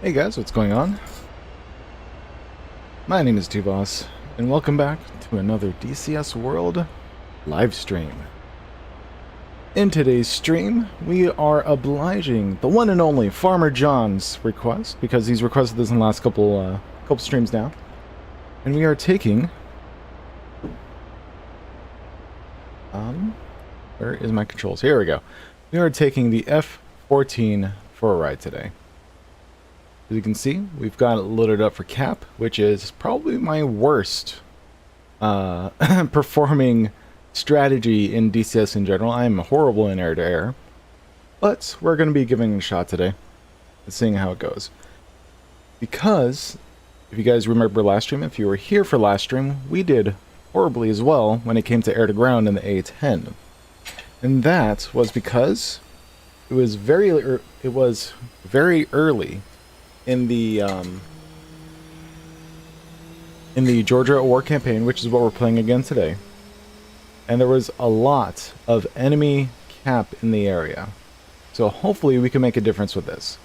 Hey guys, what's going on? My name is T-Boss, and welcome back to another DCS World live stream. In today's stream, we are obliging the one and only Farmer John's request, because he's requested this in the last couple streams now. And we are taking... where is my controls? Here we go. We are taking the F-14 for a ride today. As you can see, we've got it loaded up for cap, which is probably my worst performing strategy in DCS in general. I'm horrible in air-to-air, but we're going to be giving it a shot today and seeing how it goes. Because, if you guys remember last stream, if you were here for last stream, we did horribly as well when it came to air-to-ground in the A10. And that was because it was very early in the Georgia at War campaign, which is what we're playing again today. And there was a lot of enemy cap in the area. So hopefully we can make a difference with this.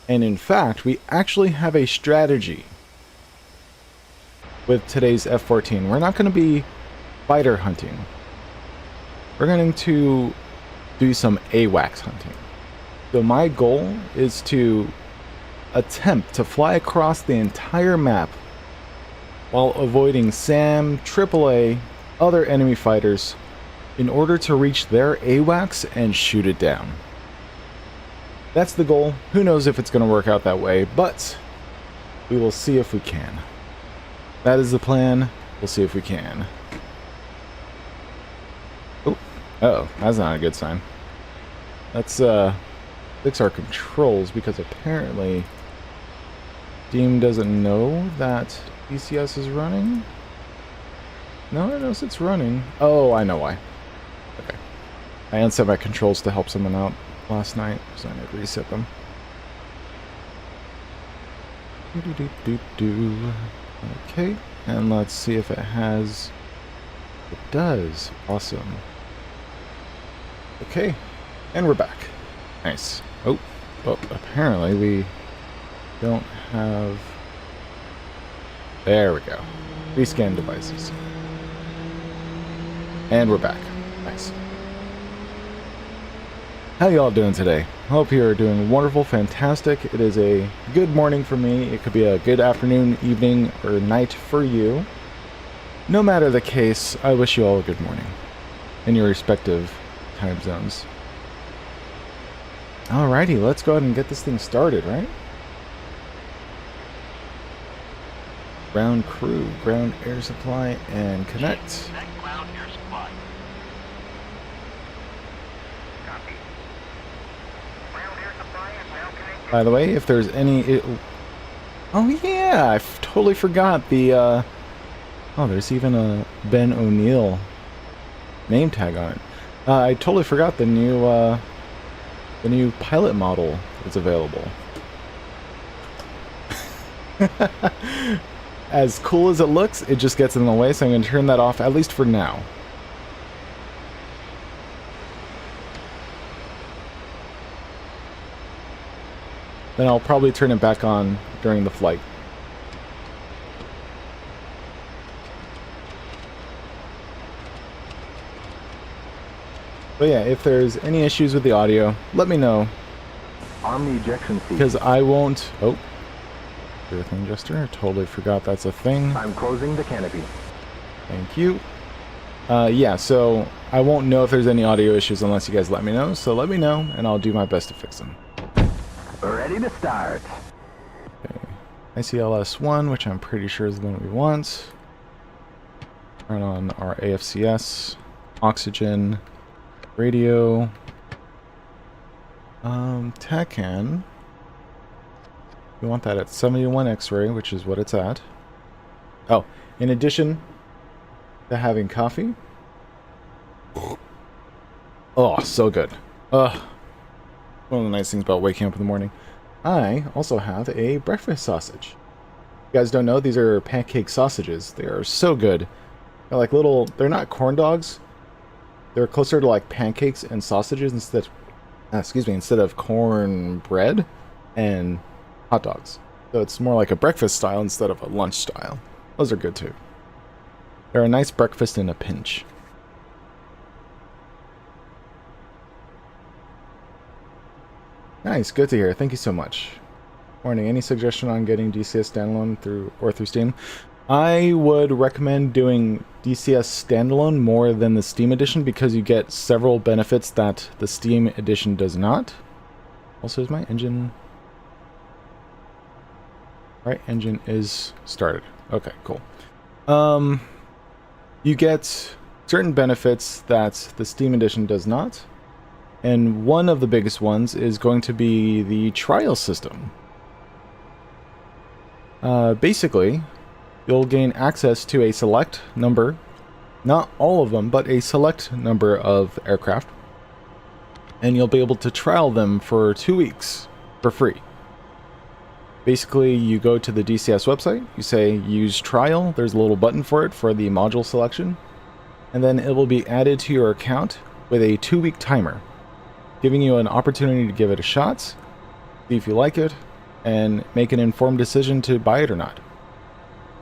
And in fact, we actually have a strategy with today's F-14. We're not going to be fighter hunting. We're going to do some AWACS hunting. So my goal is to attempt to fly across the entire map while avoiding SAM, AAA, other enemy fighters in order to reach their AWACS and shoot it down. That's the goal. Who knows if it's going to work out that way, but we will see if we can. That is the plan. We'll see if we can. Oh, uh-oh, that's not a good sign. Let's fix our controls, because apparently Steam doesn't know that DCS is running. No, it knows it's running. Oh, I know why. Okay. I unset my controls to help someone out last night, so I need to reset them. Okay, and let's see if it has... It does. Awesome. Okay, and we're back. Nice. Oh, apparently we don't have... There we go. Rescan devices. And we're back. Nice. How y'all doing today? Hope you're doing wonderful, fantastic. It is a good morning for me. It could be a good afternoon, evening, or night for you. No matter the case, I wish you all a good morning in your respective time zones. Alrighty, let's go ahead and get this thing started, right? Ground crew, ground air supply, and connect. Ground air supply. Copy. Ground air supply is now connected. By the way, if there's any... Oh yeah, I totally forgot the... Oh, there's even a Ben O'Neill name tag on it. I totally forgot the new pilot model that's available. As cool as it looks, it just gets in the way, so I'm going to turn that off, at least for now. Then I'll probably turn it back on during the flight. But yeah, if there's any issues with the audio, let me know. On the ejection seat. Because I won't... Oh. Sure thing, Jester. Totally forgot that's a thing. I'm closing the canopy. Thank you. Yeah, so I won't know if there's any audio issues unless you guys let me know. So let me know, and I'll do my best to fix them. Ready to start. Okay. ICLS-1, which I'm pretty sure is the one we want. Turn on our AFCS. Oxygen. Radio. TACAN. We want that at 71 X-ray, which is what it's at. Oh, in addition to having coffee. Oh, so good. One of the nice things about waking up in the morning. I also have a breakfast sausage. If you guys don't know, these are pancake sausages. They are so good. They're like little, they're not corn dogs. They're closer to like pancakes and sausages instead of corn bread. And hot dogs. So it's more like a breakfast style instead of a lunch style. Those are good too. They're a nice breakfast in a pinch. Nice, good to hear. Thank you so much. Morning. Any suggestion on getting DCS standalone through Steam? I would recommend doing DCS standalone more than the Steam edition because you get several benefits that the Steam edition does not. Also, is my engine... Right, engine is started. Okay, cool. You get certain benefits that the Steam edition does not. And one of the biggest ones is going to be the trial system. Basically, you'll gain access to a select number, not all of them, but a select number of aircraft, and you'll be able to trial them for 2 weeks for free. Basically, you go to the DCS website, you say use trial, there's a little button for it for the module selection, and then it will be added to your account with a 2-week timer, giving you an opportunity to give it a shot, see if you like it, and make an informed decision to buy it or not.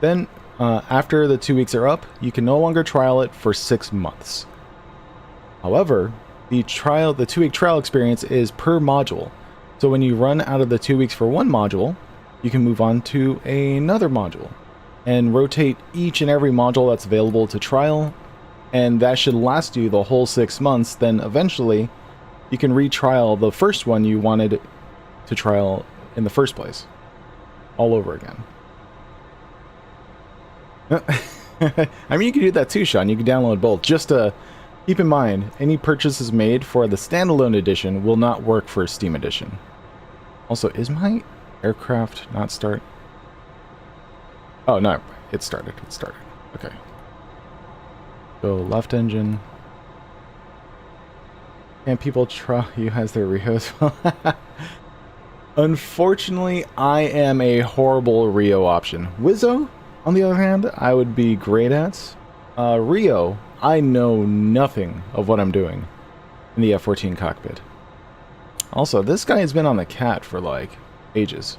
Then, after the 2 weeks are up, you can no longer trial it for 6 months. However, the 2-week trial experience is per module. So when you run out of the 2 weeks for one module, you can move on to another module and rotate each and every module that's available to trial, and that should last you the whole 6 months. Then eventually, you can retrial the first one you wanted to trial in the first place, all over again. I mean, you can do that too, Sean. You can download both. Just keep in mind, any purchases made for the standalone edition will not work for Steam edition. Also, is my aircraft not start? Oh, no. It started. It started. Okay. Go left engine. And people try you as their Rio as well. Unfortunately, I am a horrible Rio option. Wizzo, on the other hand, I would be great at. Rio, I know nothing of what I'm doing in the F-14 cockpit. Also, this guy has been on the cat for, like, ages,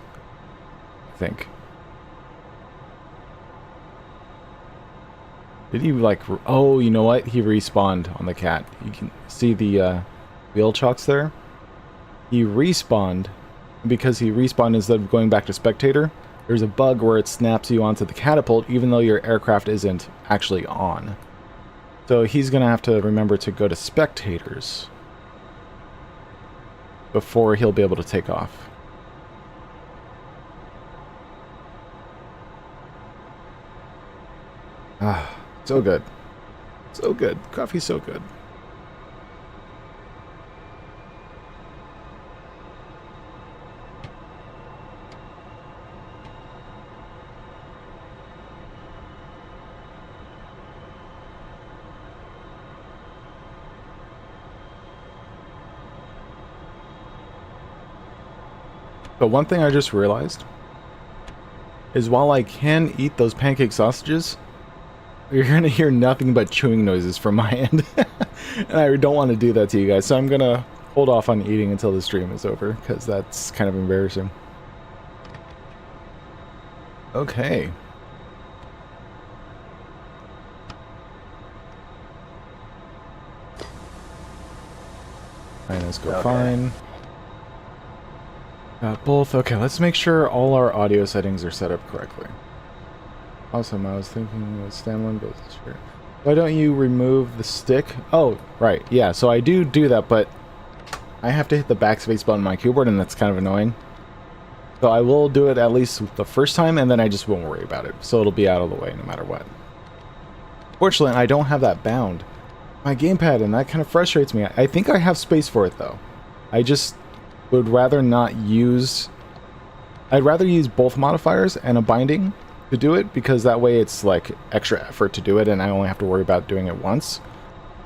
I think. Did he, like... Oh, you know what? He respawned on the cat. You can see the wheel chocks there. He respawned. Because he respawned instead of going back to spectator, there's a bug where it snaps you onto the catapult even though your aircraft isn't actually on. So he's going to have to remember to go to spectators before he'll be able to take off. Ah, so good. So good. Coffee's so good. But one thing I just realized is while I can eat those pancake sausages, you're going to hear nothing but chewing noises from my end. And I don't want to do that to you guys, so I'm going to hold off on eating until the stream is over, because that's kind of embarrassing. Okay. Alright, let's go fine. Got both. Okay, let's make sure all our audio settings are set up correctly. Awesome, I was thinking with standalone, but sure. Why don't you remove the stick? Oh, right, yeah, so I do that, but I have to hit the backspace button on my keyboard, and that's kind of annoying. So I will do it at least the first time, and then I just won't worry about it. So it'll be out of the way no matter what. Fortunately, I don't have that bound. My gamepad, and that kind of frustrates me. I think I have space for it, though. I just would rather not use... I'd rather use both modifiers and a binding to do it, because that way it's like extra effort to do it, and I only have to worry about doing it once,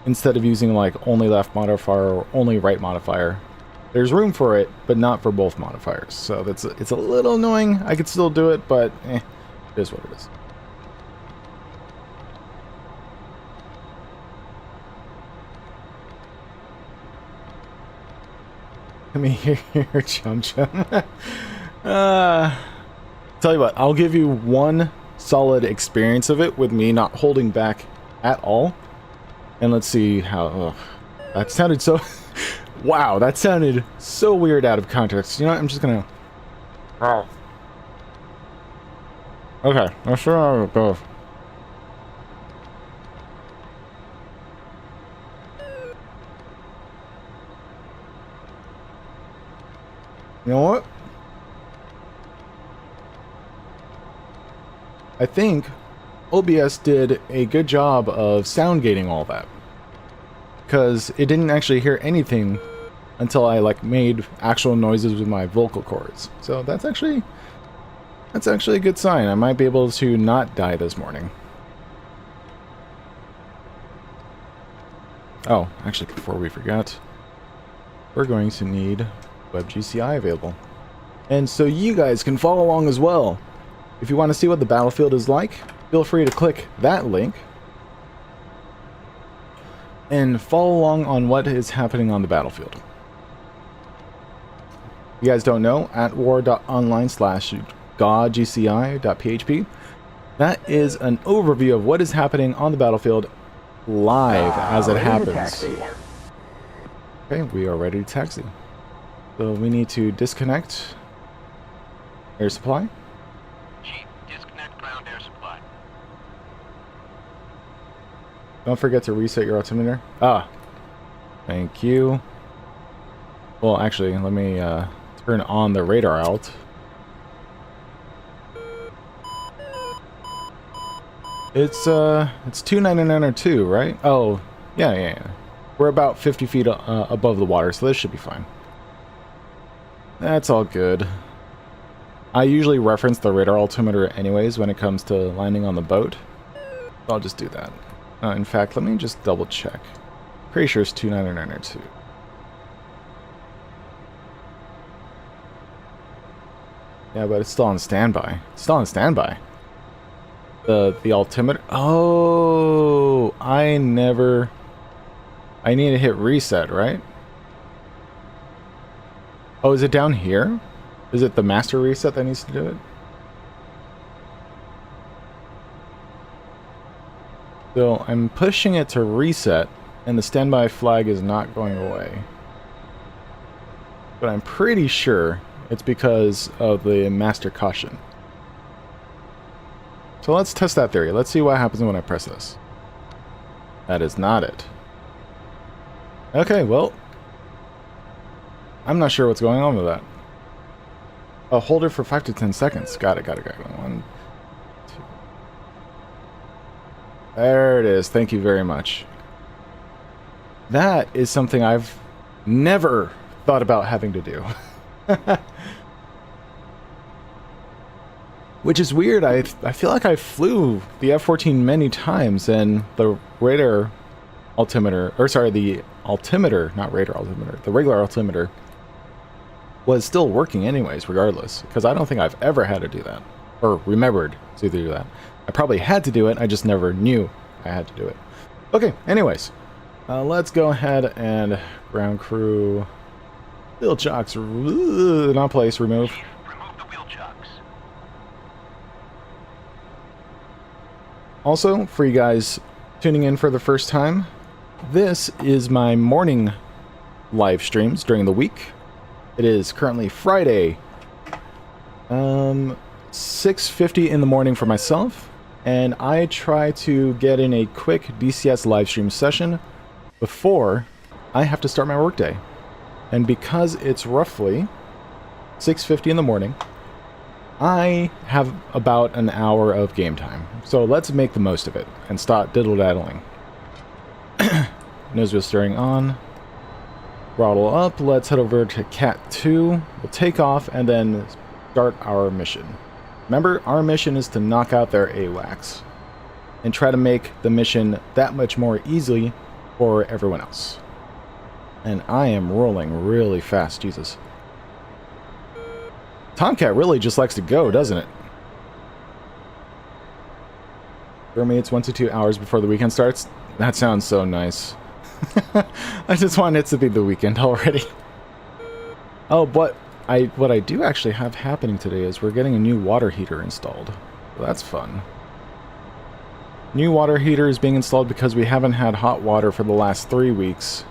instead of using like only left modifier or only right modifier. There's room for it, but not for both modifiers, so it's a little annoying. I could still do it, but it is what it is. Let me hear your chum chum. Tell you what, I'll give you one solid experience of it with me not holding back at all. And let's see how... that sounded so... wow, that sounded so weird out of context. You know what? I'm just gonna... oh. Okay, let's see how it goes. You know what? I think OBS did a good job of sound gating all that. Because it didn't actually hear anything until I like made actual noises with my vocal cords. So that's actually a good sign. I might be able to not die this morning. Oh, actually before we forget, we're going to need WebGCI available. And so you guys can follow along as well. If you want to see what the battlefield is like, feel free to click that link and follow along on what is happening on the battlefield. If you guys don't know, at war.online/godgci.php, that is an overview of what is happening on the battlefield live as it happens. Okay, we are ready to taxi. So we need to disconnect air supply. Chit, disconnect ground air supply. Don't forget to reset your altimeter. Ah, thank you. Well, actually, let me turn on the radar alt. It's 29902, right? Oh, yeah. We're about 50 feet above the water, so this should be fine. That's all good. I usually reference the radar altimeter anyways when it comes to landing on the boat. I'll just do that. In fact, let me just double check. Pretty sure it's 29902. Yeah, but it's still on standby. It's still on standby. The altimeter. Oh, I need to hit reset, right? Oh, is it down here? Is it the master reset that needs to do it? So I'm pushing it to reset, and the standby flag is not going away. But I'm pretty sure it's because of the master caution. So let's test that theory. Let's see what happens when I press this. That is not it. Okay, well, I'm not sure what's going on with that. Oh, hold it for 5 to 10 seconds. Got it. 1, 2. There it is. Thank you very much. That is something I've never thought about having to do. Which is weird. I feel like I flew the F-14 many times, and the radar altimeter, or sorry, the altimeter, not radar altimeter, the regular altimeter was still working anyways, regardless, because I don't think I've ever had to do that, or remembered to do that. I probably had to do it, I just never knew I had to do it. Okay, anyways, let's go ahead and ground crew wheel chocks, not place, remove. Chief, remove the wheel chocks. Also, for you guys tuning in for the first time, this is my morning live streams during the week. It is currently Friday, 6:50 in the morning for myself, and I try to get in a quick DCS live stream session before I have to start my workday. And because it's roughly 6:50 in the morning, I have about an hour of game time. So let's make the most of it and stop diddle-daddling. Nose wheel steering on. Throttle up. Let's head over to Cat 2. We'll take off and then start our mission. Remember, our mission is to knock out their AWACS and try to make the mission that much more easily for everyone else. And I am rolling really fast, Jesus. Tomcat really just likes to go, doesn't it? For me, it's 1 to 2 hours before the weekend starts. That sounds so nice. I just want it to be the weekend already. Oh, but what I do actually have happening today is we're getting a new water heater installed. So that's fun. New water heater is being installed because we haven't had hot water for the last 3 weeks.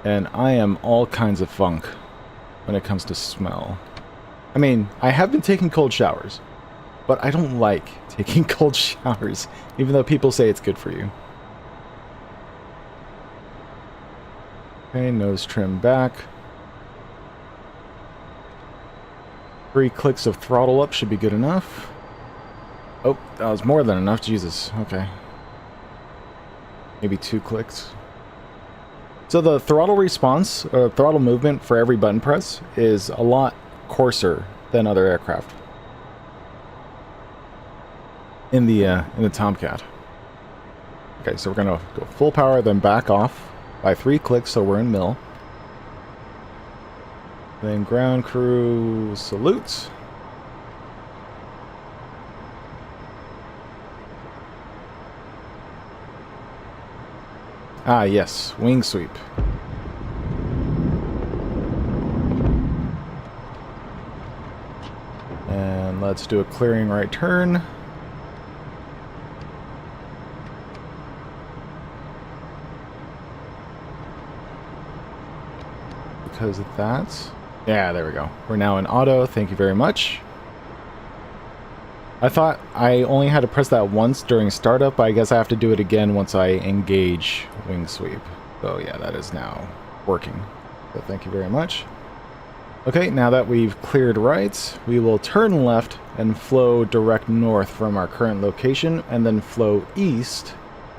And I am all kinds of funk when it comes to smell. I mean, I have been taking cold showers, but I don't like taking cold showers, even though people say it's good for you. Okay, nose trim back. 3 clicks of throttle up should be good enough. Oh, that was more than enough. Jesus. Okay. Maybe 2 clicks. So the throttle response, or throttle movement for every button press is a lot coarser than other aircraft. In the Tomcat. Okay, so we're gonna go full power, then back off by 3 clicks, so we're in mill. Then ground crew salutes. Ah, yes, wing sweep. And let's do a clearing right turn. Because of that. Yeah, there we go. We're now in auto. Thank you very much. I thought I only had to press that once during startup, but I guess I have to do it again once I engage wing sweep. So yeah, that is now working. So thank you very much. Okay, now that we've cleared right, we will turn left and flow direct north from our current location, and then flow east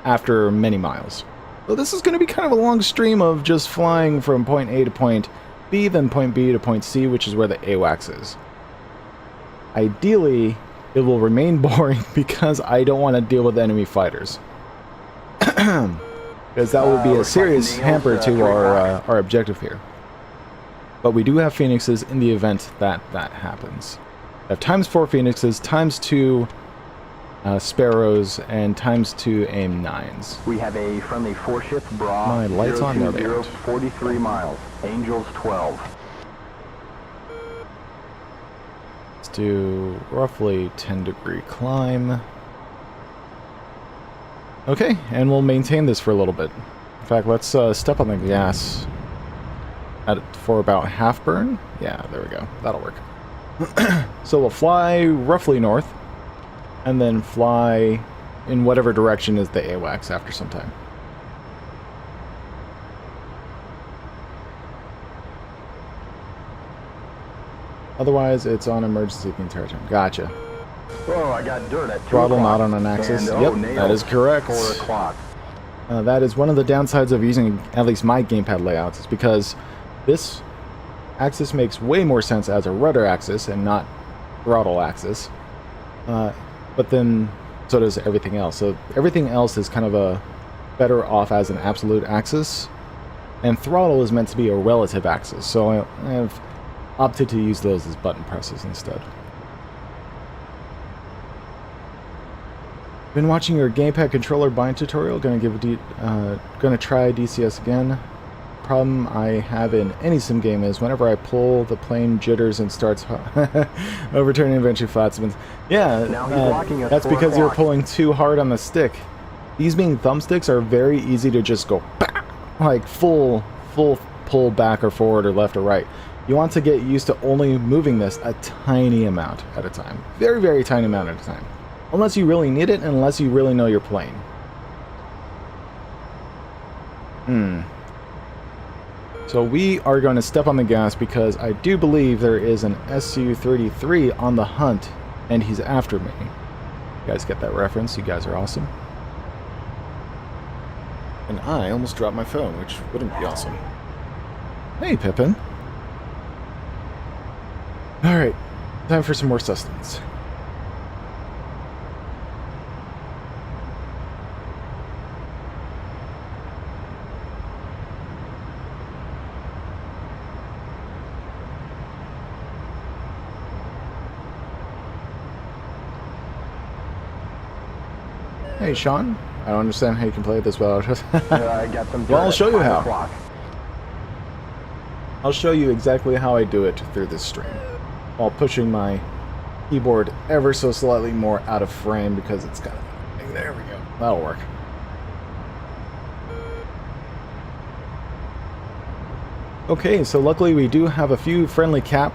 after many miles. So this is going to be kind of a long stream of just flying from point A to point B, then point B to point C, which is where the AWACS is. Ideally, it will remain boring because I don't want to deal with enemy fighters. Because that would be a serious hamper to our objective here. But we do have Phoenixes in the event that that happens. I have ×4 Phoenixes, ×2 Sparrows, and ×2 AIM-9s. We have a friendly 4-ship bra. My lights on? No, they aren't. 43 miles. Angels 12. Let's do roughly 10-degree climb. Okay, and we'll maintain this for a little bit. In fact, let's step on the gas for about half burn. Yeah, there we go. That'll work. So we'll fly roughly north, and then fly in whatever direction is the AWACS after some time. Otherwise, it's on emergency the entire time. Gotcha. Oh, I got dirt at 2 Throttle o'clock. not on an axis. And, Yep, that is correct. 4 o'clock. That is one of the downsides of using at least my gamepad layouts, is because this axis makes way more sense as a rudder axis and not throttle axis. But then so does everything else. So everything else is kind of a better off as an absolute axis, and throttle is meant to be a relative axis. So I have opted to use those as button presses instead. Been watching your gamepad controller bind tutorial. Gonna try DCS again. Problem I have in any sim game is whenever I pull, the plane jitters and starts overturning, eventually flat spins. Yeah, that's because you're pulling too hard on the stick. These being thumbsticks are very easy to just go like full pull back or forward or left or right. You want to get used to only moving this a tiny amount at a time. Very, very tiny amount at a time. Unless you really need it, and unless you really know your plane. So we are going to step on the gas because I do believe there is an Su-33 on the hunt, and he's after me. You guys get that reference? You guys are awesome. And I almost dropped my phone, which wouldn't be awesome. Hey, Pippin. Alright, time for some more sustenance. Hey, Sean. I don't understand how you can play it this well. I got some dirt Well, I'll at show you 5 how. o'clock. I'll show you exactly how I do it through this stream, while pushing my keyboard ever so slightly more out of frame because it's kind of... There we go. That'll work. Okay, so luckily we do have a few friendly cap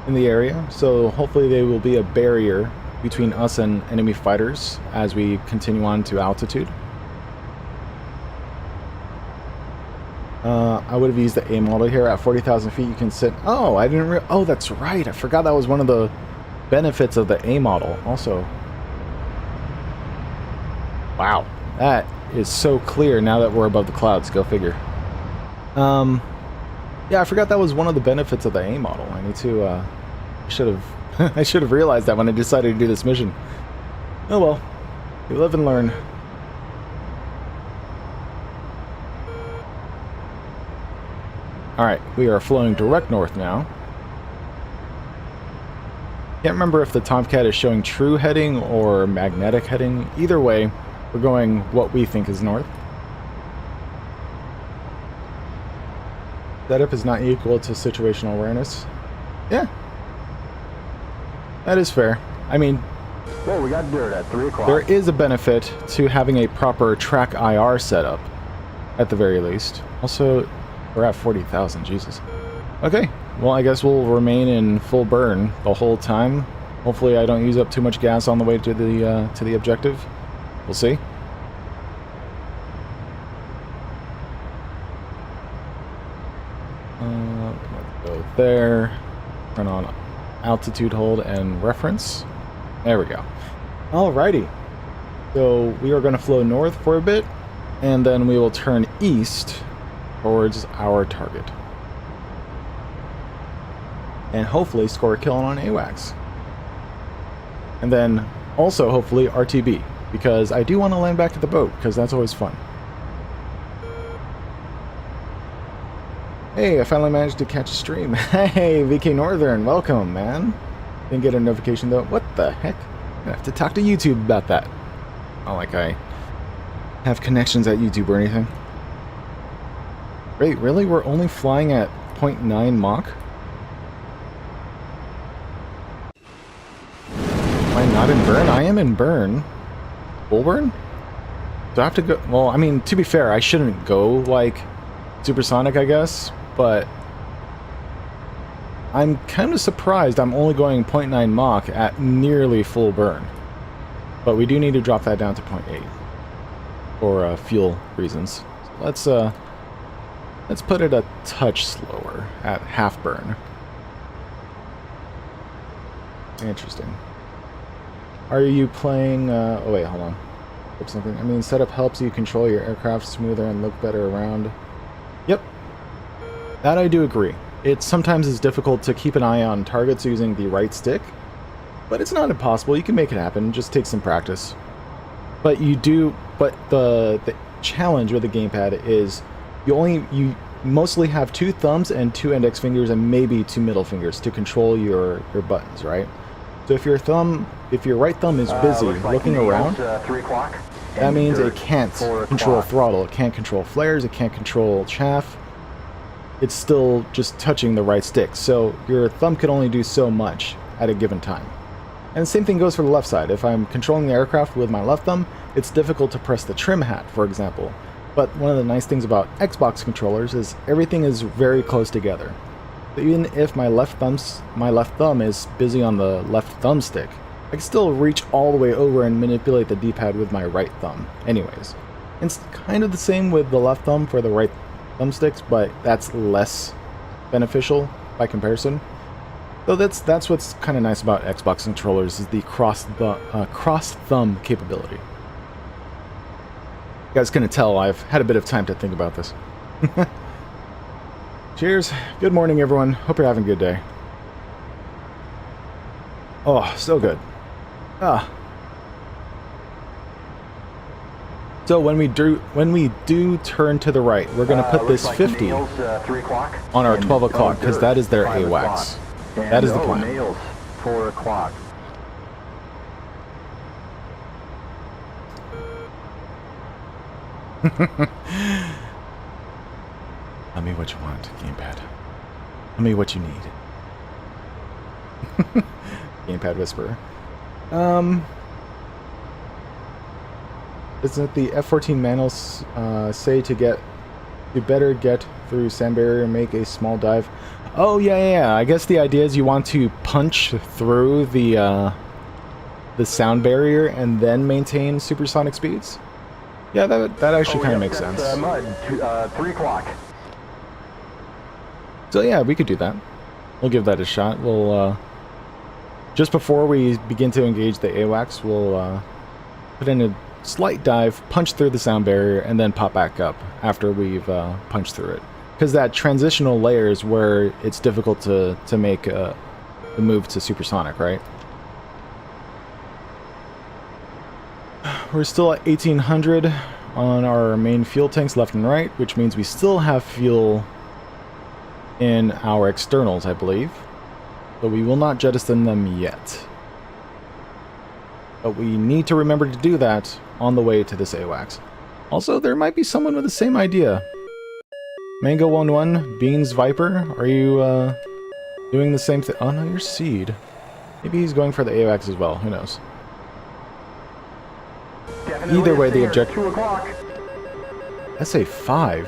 in the area, so hopefully they will be a barrier between us and enemy fighters as we continue on to altitude. I would have used the A model here. At 40,000 feet you can sit... Oh, I didn't oh, that's right. I forgot that was one of the benefits of the A model also. Wow, that is so clear now that we're above the clouds. Go figure. Yeah, I forgot that was one of the benefits of the A model. I need to, I should have, I should have realized that when I decided to do this mission. Oh well, you live and learn. Alright, we are flowing direct north now. Can't remember if the Tomcat is showing true heading or magnetic heading. Either way, we're going what we think is north. Setup is not equal to situational awareness. Yeah. That is fair. I mean... Whoa, we got dirt at 3 o'clock. There is a benefit to having a proper track IR setup, at the very least. Also, we're at 40,000, Jesus. Okay, well I guess we'll remain in full burn the whole time. Hopefully I don't use up too much gas on the way to the objective. We'll see. Let's go there. Turn on altitude hold and reference. There we go. Alrighty. So we are going to flow north for a bit, and then we will turn east towards our target. And hopefully score a kill on AWACS. And then also hopefully RTB, because I do want to land back at the boat, because that's always fun. Hey, I finally managed to catch a stream. Hey, VK Northern, welcome, man. Didn't get a notification though. What the heck? I have to talk to YouTube about that. Not like I have connections at YouTube or anything. Wait, really? We're only flying at 0.9 Mach? Am I not in burn? I am in burn. Full burn? Do I have to go? Well, I mean, to be fair, I shouldn't go like supersonic, I guess, but I'm kind of surprised I'm only going 0.9 Mach at nearly full burn. But we do need to drop that down to 0.8 for fuel reasons. So let's put it a touch slower at half burn. Interesting. Are you playing... oh wait, hold on. Something. I mean, setup helps you control your aircraft smoother and look better around. Yep. That I do agree. It sometimes is difficult to keep an eye on targets using the right stick, but it's not impossible. You can make it happen. Just take some practice. But the challenge with the gamepad is you mostly have 2 thumbs and 2 index fingers and maybe 2 middle fingers to control your buttons, right? So if your right thumb is busy looking around, 3 o'clock. that means it can't control throttle, it can't control flares, it can't control chaff. It's still just touching the right stick, so your thumb can only do so much at a given time. And the same thing goes for the left side. If I'm controlling the aircraft with my left thumb, it's difficult to press the trim hat, for example. But one of the nice things about Xbox controllers is everything is very close together. So even if my left thumb is busy on the left thumbstick, I can still reach all the way over and manipulate the D-pad with my right thumb anyways. It's kind of the same with the left thumb for the right thumbsticks, but that's less beneficial by comparison. So that's what's kind of nice about Xbox controllers, is the cross thumb capability. You guys can tell I've had a bit of time to think about this. Cheers. Good morning, everyone. Hope you're having a good day. Oh, so good. So when we do turn to the right, we're going to put this 50 nails, 3 o'clock. on our 12 o'clock, because that is their AWACS. That is the plan. Nails, 4 o'clock. Tell me what you want, gamepad. Tell me what you need. Gamepad Whisperer. Doesn't the F-14 manuals say to better get through sand barrier and make a small dive? Oh yeah. I guess the idea is you want to punch through the sound barrier and then maintain supersonic speeds. Yeah, that actually kind of makes sense. Mud, 3 o'clock. So yeah, we could do that. We'll give that a shot. We'll just before we begin to engage the AWACS, we'll put in a slight dive, punch through the sound barrier, and then pop back up after we've punched through it. Because that transitional layer is where it's difficult to make the move to supersonic, right? We're still at 1800 on our main fuel tanks left and right, which means we still have fuel in our externals, I believe. But we will not jettison them yet. But we need to remember to do that on the way to this AWACS. Also, there might be someone with the same idea. Mango11, Beans Viper, are you doing the same thing? Oh no, you're Seed. Maybe he's going for the AWACS as well, who knows. Definitely Either way, the objective... 2 o'clock. SA-5?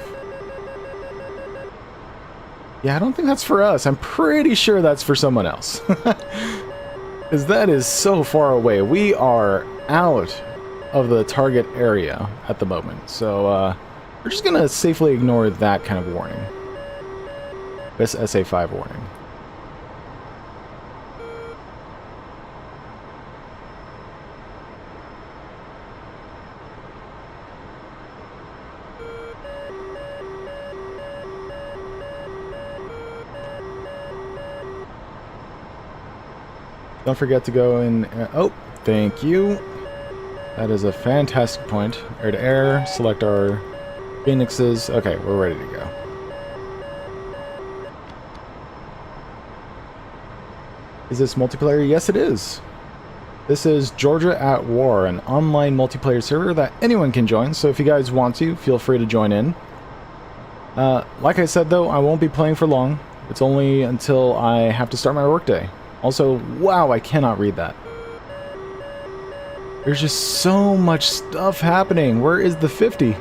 Yeah, I don't think that's for us. I'm pretty sure that's for someone else. Because that is so far away. We are out of the target area at the moment. So, we're just going to safely ignore that kind of warning. This SA-5 warning. Don't forget to go in... oh, thank you. That is a fantastic point. Air to air, select our Phoenixes. Okay, we're ready to go. Is this multiplayer? Yes, it is. This is Georgia at War, an online multiplayer server that anyone can join, so if you guys want to, feel free to join in. Like I said, though, I won't be playing for long. It's only until I have to start my workday. Also, wow, I cannot read that. There's just so much stuff happening. Where is the 50?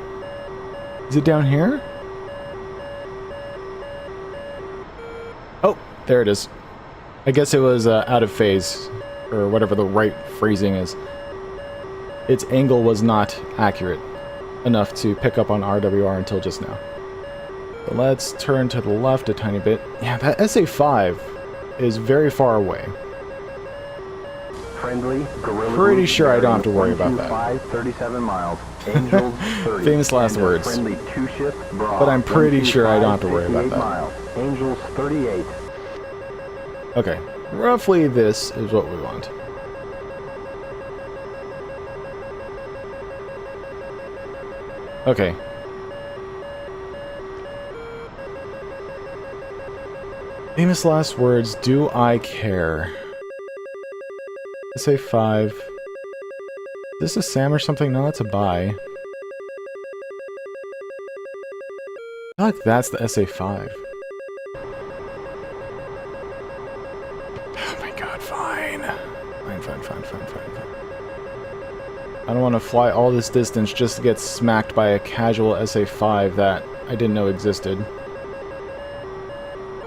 Is it down here? Oh, there it is. I guess it was out of phase, or whatever the right phrasing is. Its angle was not accurate enough to pick up on RWR until just now. So let's turn to the left a tiny bit. Yeah, that SA-5 is very far away. Friendly, guerrilla pretty sure I don't have to worry about that. 37 miles. Angels 30. Famous last words. Friendly 2-ship, but I'm pretty sure I don't have to worry about that. Miles. Angels 38. Okay, roughly this is what we want. Okay. Famous last words, do I care? SA-5. Is this a SAM or something? No, that's a buy. I feel like that's the SA-5. Oh my god, fine. Fine. I don't want to fly all this distance just to get smacked by a casual SA-5 that I didn't know existed.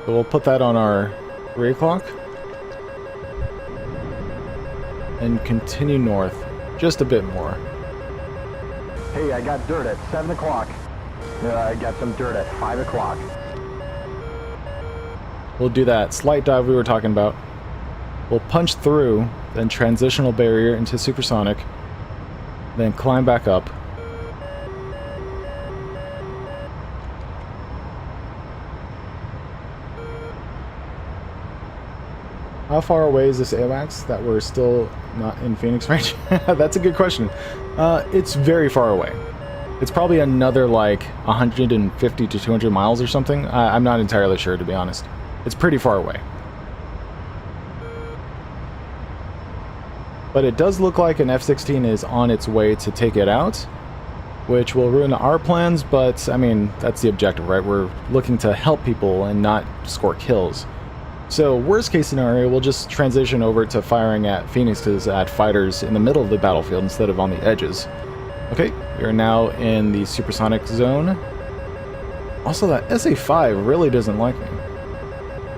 So we'll put that on our 3 o'clock. And continue north just a bit more. Hey, I got dirt at 7 o'clock. I got some dirt at 5 o'clock. We'll do that slight dive we were talking about. We'll punch through, then transitional barrier into supersonic, then climb back up. How far away is this AWACS that we're still not in Phoenix range? That's a good question. It's very far away. It's probably another like 150 to 200 miles or something. I'm not entirely sure, to be honest. It's pretty far away. But it does look like an F-16 is on its way to take it out. which will ruin our plans, but I mean, that's the objective, right? We're looking to help people and not score kills. So worst case scenario, we'll just transition over to firing at Phoenixes at fighters in the middle of the battlefield instead of on the edges. Okay, we are now in the supersonic zone. Also, that SA-5 really doesn't like me.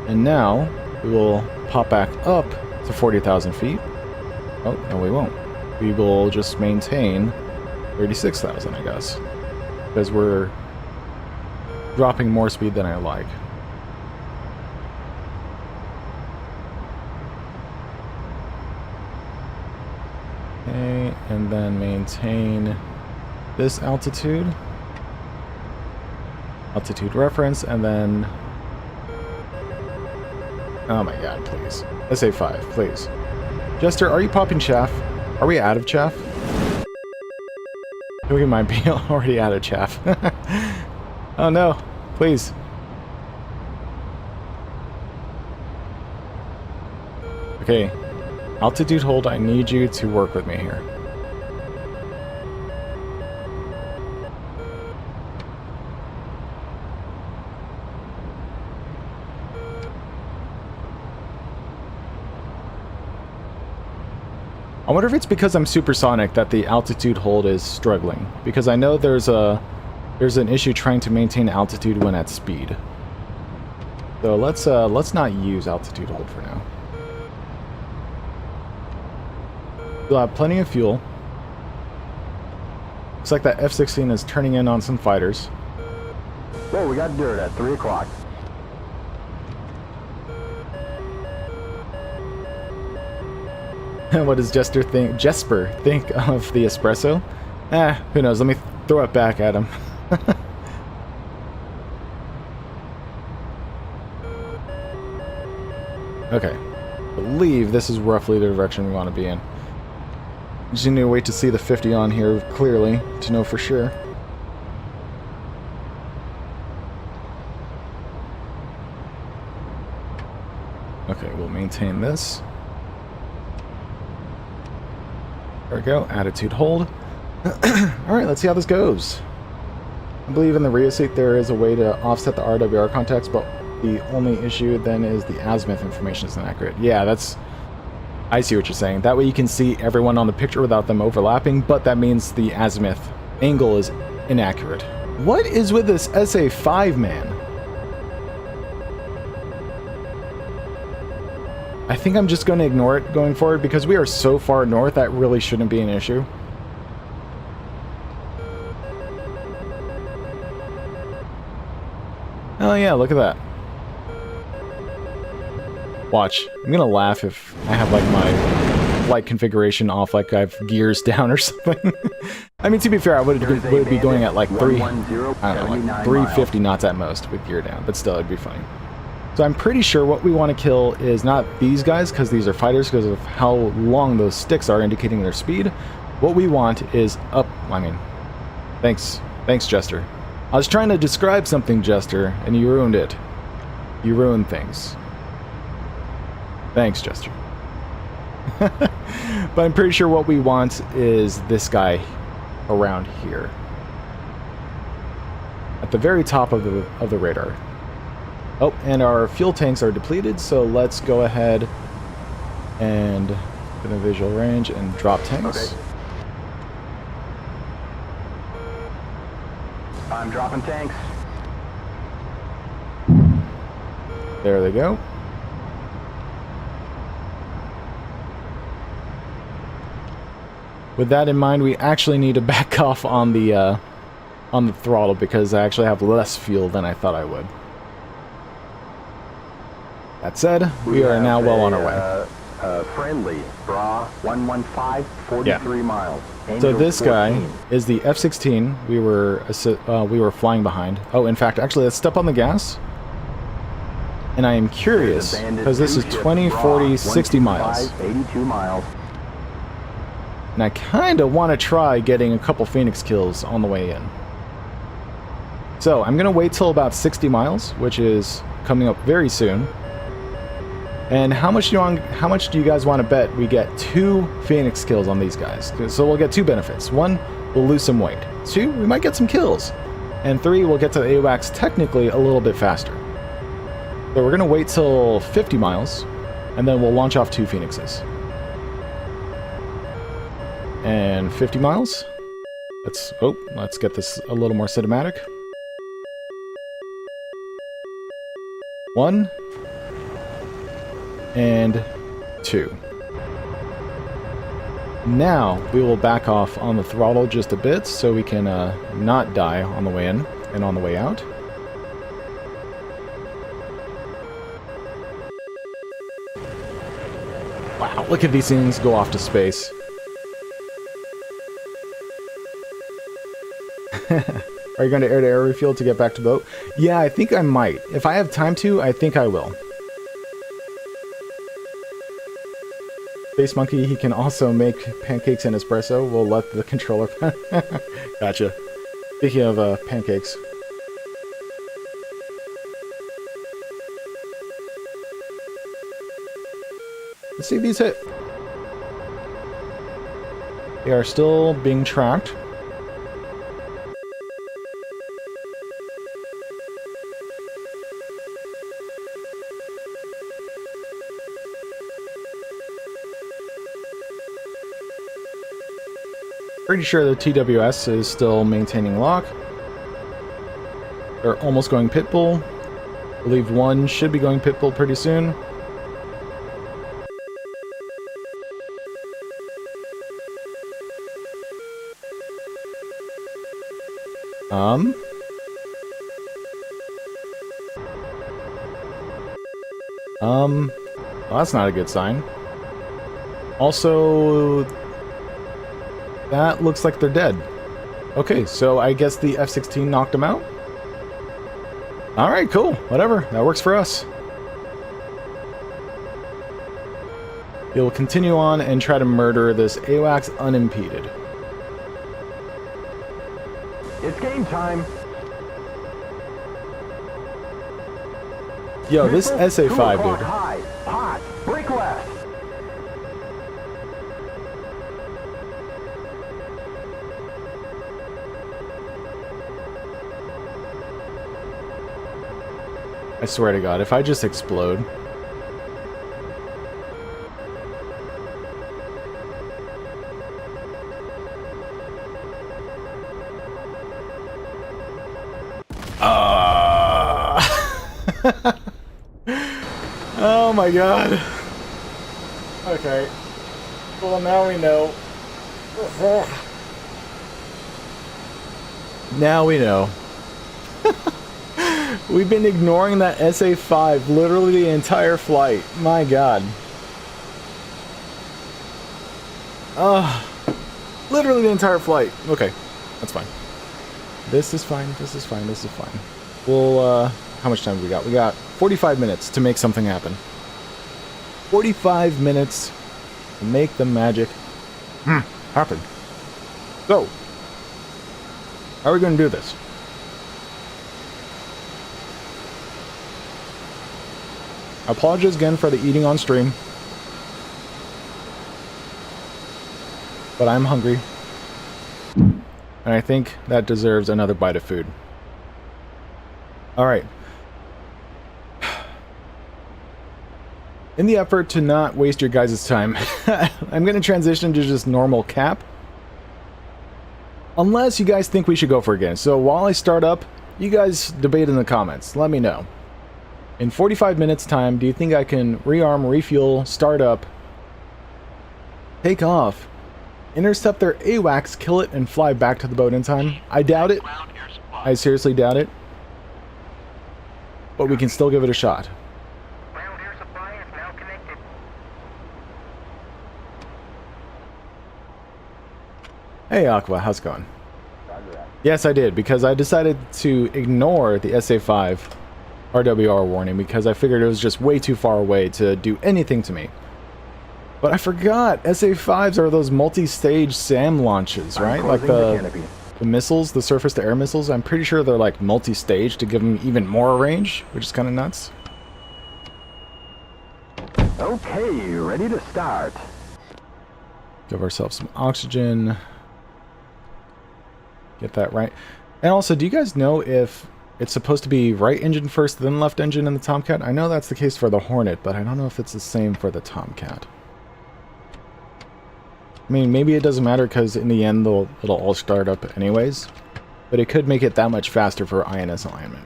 And now we will pop back up to 40,000 feet. Oh, no we won't. We will just maintain 36,000, I guess. Because we're dropping more speed than I like. Okay, and then maintain this altitude. Altitude reference, and then... Oh my god, please. SA-5, please. Jester, are you popping chaff? Are we out of chaff? We might be already out of chaff. Oh no, please. Okay, altitude hold, I need you to work with me here. I wonder if it's because I'm supersonic that the altitude hold is struggling, because I know there's an issue trying to maintain altitude when at speed. So let's not use altitude hold for now. We'll have plenty of fuel. Looks like that F-16 is turning in on some fighters. Whoa, we got dirt at 3 o'clock. What does Jesper think of the espresso? Who knows? Let me throw it back at him. Okay. I believe this is roughly the direction we want to be in. Just need to wait to see the 50 on here clearly to know for sure. Okay, we'll maintain this. There we go, attitude hold. Alright, let's see how this goes. I believe in the rear seat there is a way to offset the RWR context, but the only issue then is the azimuth information is inaccurate. Yeah, that's... I see what you're saying. That way you can see everyone on the picture without them overlapping, but that means the azimuth angle is inaccurate. What is with this SA-5 man? I think I'm just going to ignore it going forward because we are so far north that really shouldn't be an issue. Oh yeah, look at that. Watch. I'm going to laugh if I have like my flight configuration off, like I have gears down or something. I mean, to be fair, I would be going at like 350 knots at most with gear down, but still it'd be funny. So I'm pretty sure what we want to kill is not these guys, because these are fighters because of how long those sticks are indicating their speed. What we want is up... I mean, thanks, Jester. I was trying to describe something, Jester, and you ruined it. You ruined things. Thanks, Jester. But I'm pretty sure what we want is this guy around here. At the very top of the radar. Oh, and our fuel tanks are depleted, so let's go ahead and get a visual range and drop tanks. Okay. I'm dropping tanks. There they go. With that in mind, we actually need to back off on the throttle because I actually have less fuel than I thought I would. That said, we are now well on our way. Friendly, Bra 115, 43 miles. So this guy is the F-16 we were flying behind. Oh, in fact, actually, let's step on the gas. And I am curious, because this is 20, 40, 60 miles. 82 miles. And I kind of want to try getting a couple Phoenix kills on the way in. So I'm going to wait till about 60 miles, which is coming up very soon. And how much do you guys want to bet we get 2 Phoenix kills on these guys? So we'll get 2 benefits. 1, we'll lose some weight. 2, we might get some kills. And 3, we'll get to the AWACS technically a little bit faster. So we're going to wait till 50 miles, and then we'll launch off 2 Phoenixes. And 50 miles. Let's get this a little more cinematic. 1 and 2. Now we will back off on the throttle just a bit so we can not die on the way in and on the way out. Wow, look at these things go off to space. Are you going to air-to-air refuel to get back to boat? Yeah, I think I might. If I have time to, I think I will. Space Monkey, he can also make pancakes and espresso. We'll let the controller... Gotcha. Speaking of pancakes. Let's see if these hit. They are still being tracked. Pretty sure the TWS is still maintaining lock. They're almost going pitbull. I believe 1 should be going pitbull pretty soon. Well, that's not a good sign. Also, that looks like they're dead. Okay, so I guess the F-16 knocked them out. Alright, cool. Whatever. That works for us. We'll continue on and try to murder this AWACS unimpeded. It's game time. Yo, this SA-5, dude. High, hot, break left. I swear to God, if I just explode... Oh my God. Okay. Well, now we know. Now we know. We've been ignoring that SA-5 literally the entire flight. My God. Literally the entire flight. Okay, that's fine. This is fine, this is fine, this is fine. We'll, how much time do we got? We got 45 minutes to make something happen. 45 minutes to make the magic happen. So, how are we going to do this? I apologize again for the eating on stream. But I'm hungry. And I think that deserves another bite of food. Alright. In the effort to not waste your guys' time, I'm going to transition to just normal cap. Unless you guys think we should go for it again. So while I start up, you guys debate in the comments. Let me know. In 45 minutes time, do you think I can rearm, refuel, start up, take off, intercept their AWACS, kill it, and fly back to the boat in time? I doubt it. I seriously doubt it. But we can still give it a shot. Ground air supply is now connected. Hey Aqua, how's it going? Yes, I did, because I decided to ignore the SA-5 RWR warning because I figured it was just way too far away to do anything to me. But I forgot, SA-5s are those multi-stage SAM launches, right? Like the missiles, the surface-to-air missiles. I'm pretty sure they're like multi-stage to give them even more range, which is kind of nuts. Okay, ready to start. Give ourselves some oxygen. Get that right. And also, do you guys know if it's supposed to be right engine first, then left engine in the Tomcat? I know that's the case for the Hornet, but I don't know if it's the same for the Tomcat. I mean, maybe it doesn't matter because in the end it'll all start up anyways. But it could make it that much faster for INS alignment.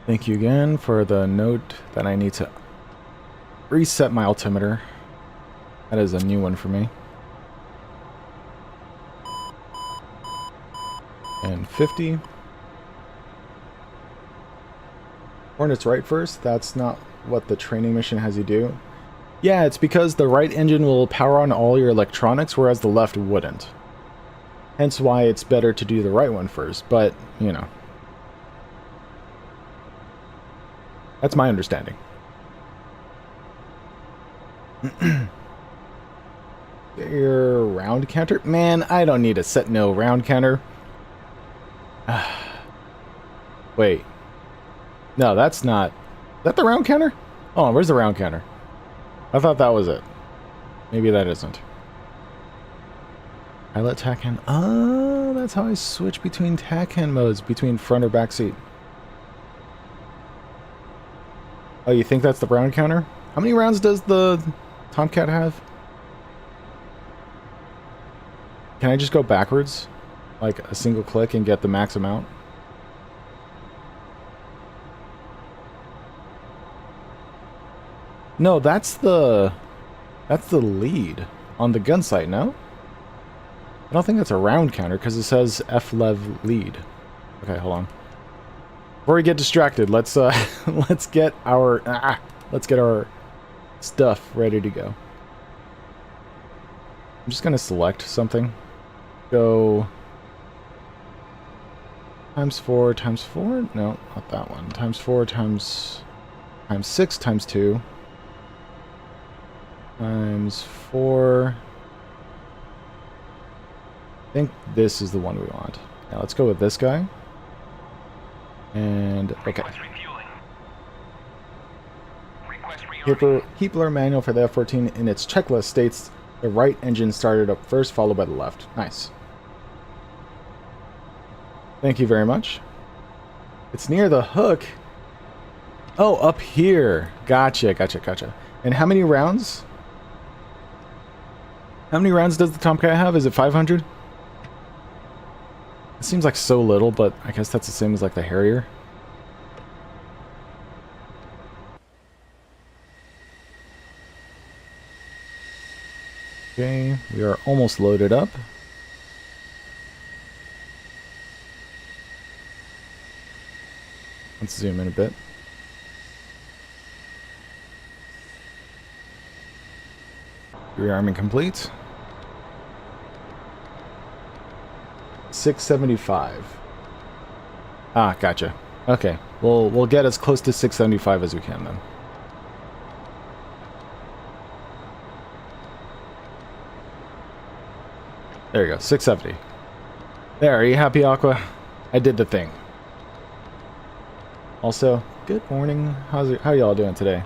Thank you again for the note that I need to reset my altimeter. That is a new one for me. And 50. Hornet's right first. That's not what the training mission has you do. Yeah, it's because the right engine will power on all your electronics, whereas the left wouldn't. Hence why it's better to do the right one first, but, you know. That's my understanding. Your round counter? Man, I don't need to set no round counter. Wait. No, that's not... Is that the round counter? Oh, where's the round counter? I thought that was it. Maybe that isn't. Pilot TACAN. Oh, that's how I switch between TACAN modes, between front or back seat. Oh, you think that's the round counter? How many rounds does the Tomcat have? Can I just go backwards? Like a single click and get the max amount? No, that's the lead on the gun sight, no? I don't think that's a round counter because it says F-lev lead. Okay, hold on. Before we get distracted, let's get our stuff ready to go. I'm just gonna select something. Go ×4 ×4? No, not that one. ×4 ×6 ×2 ×4. I think this is the one we want. Now let's go with this guy. And okay. Keepler manual for the F-14 in its checklist states the right engine started up first, followed by the left. Nice. Thank you very much. It's near the hook. Oh, up here. Gotcha, gotcha, gotcha. And how many rounds? How many rounds does the Tomcat have? Is it 500? It seems like so little, but I guess that's the same as like the Harrier. Okay, we are almost loaded up. Let's zoom in a bit. Rearming complete. 675. Ah, gotcha. Okay, we'll get as close to 675 as we can then. There you go, 670. There, are you happy, Aqua? I did the thing. Also, good morning. How y'all doing today?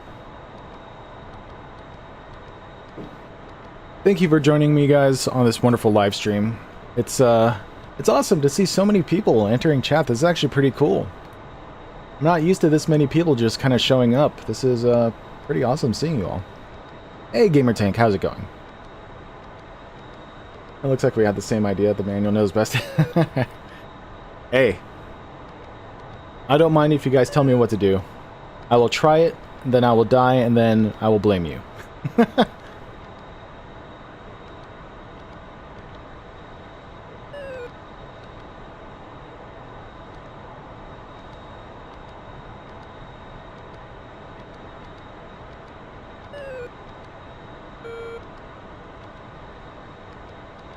Thank you for joining me, guys, on this wonderful live stream. It's awesome to see so many people entering chat. This is actually pretty cool. I'm not used to this many people just kind of showing up. This is pretty awesome seeing you all. Hey, Gamer Tank, how's it going? It looks like we had the same idea. The manual knows best. Hey, I don't mind if you guys tell me what to do. I will try it, then I will die, and then I will blame you.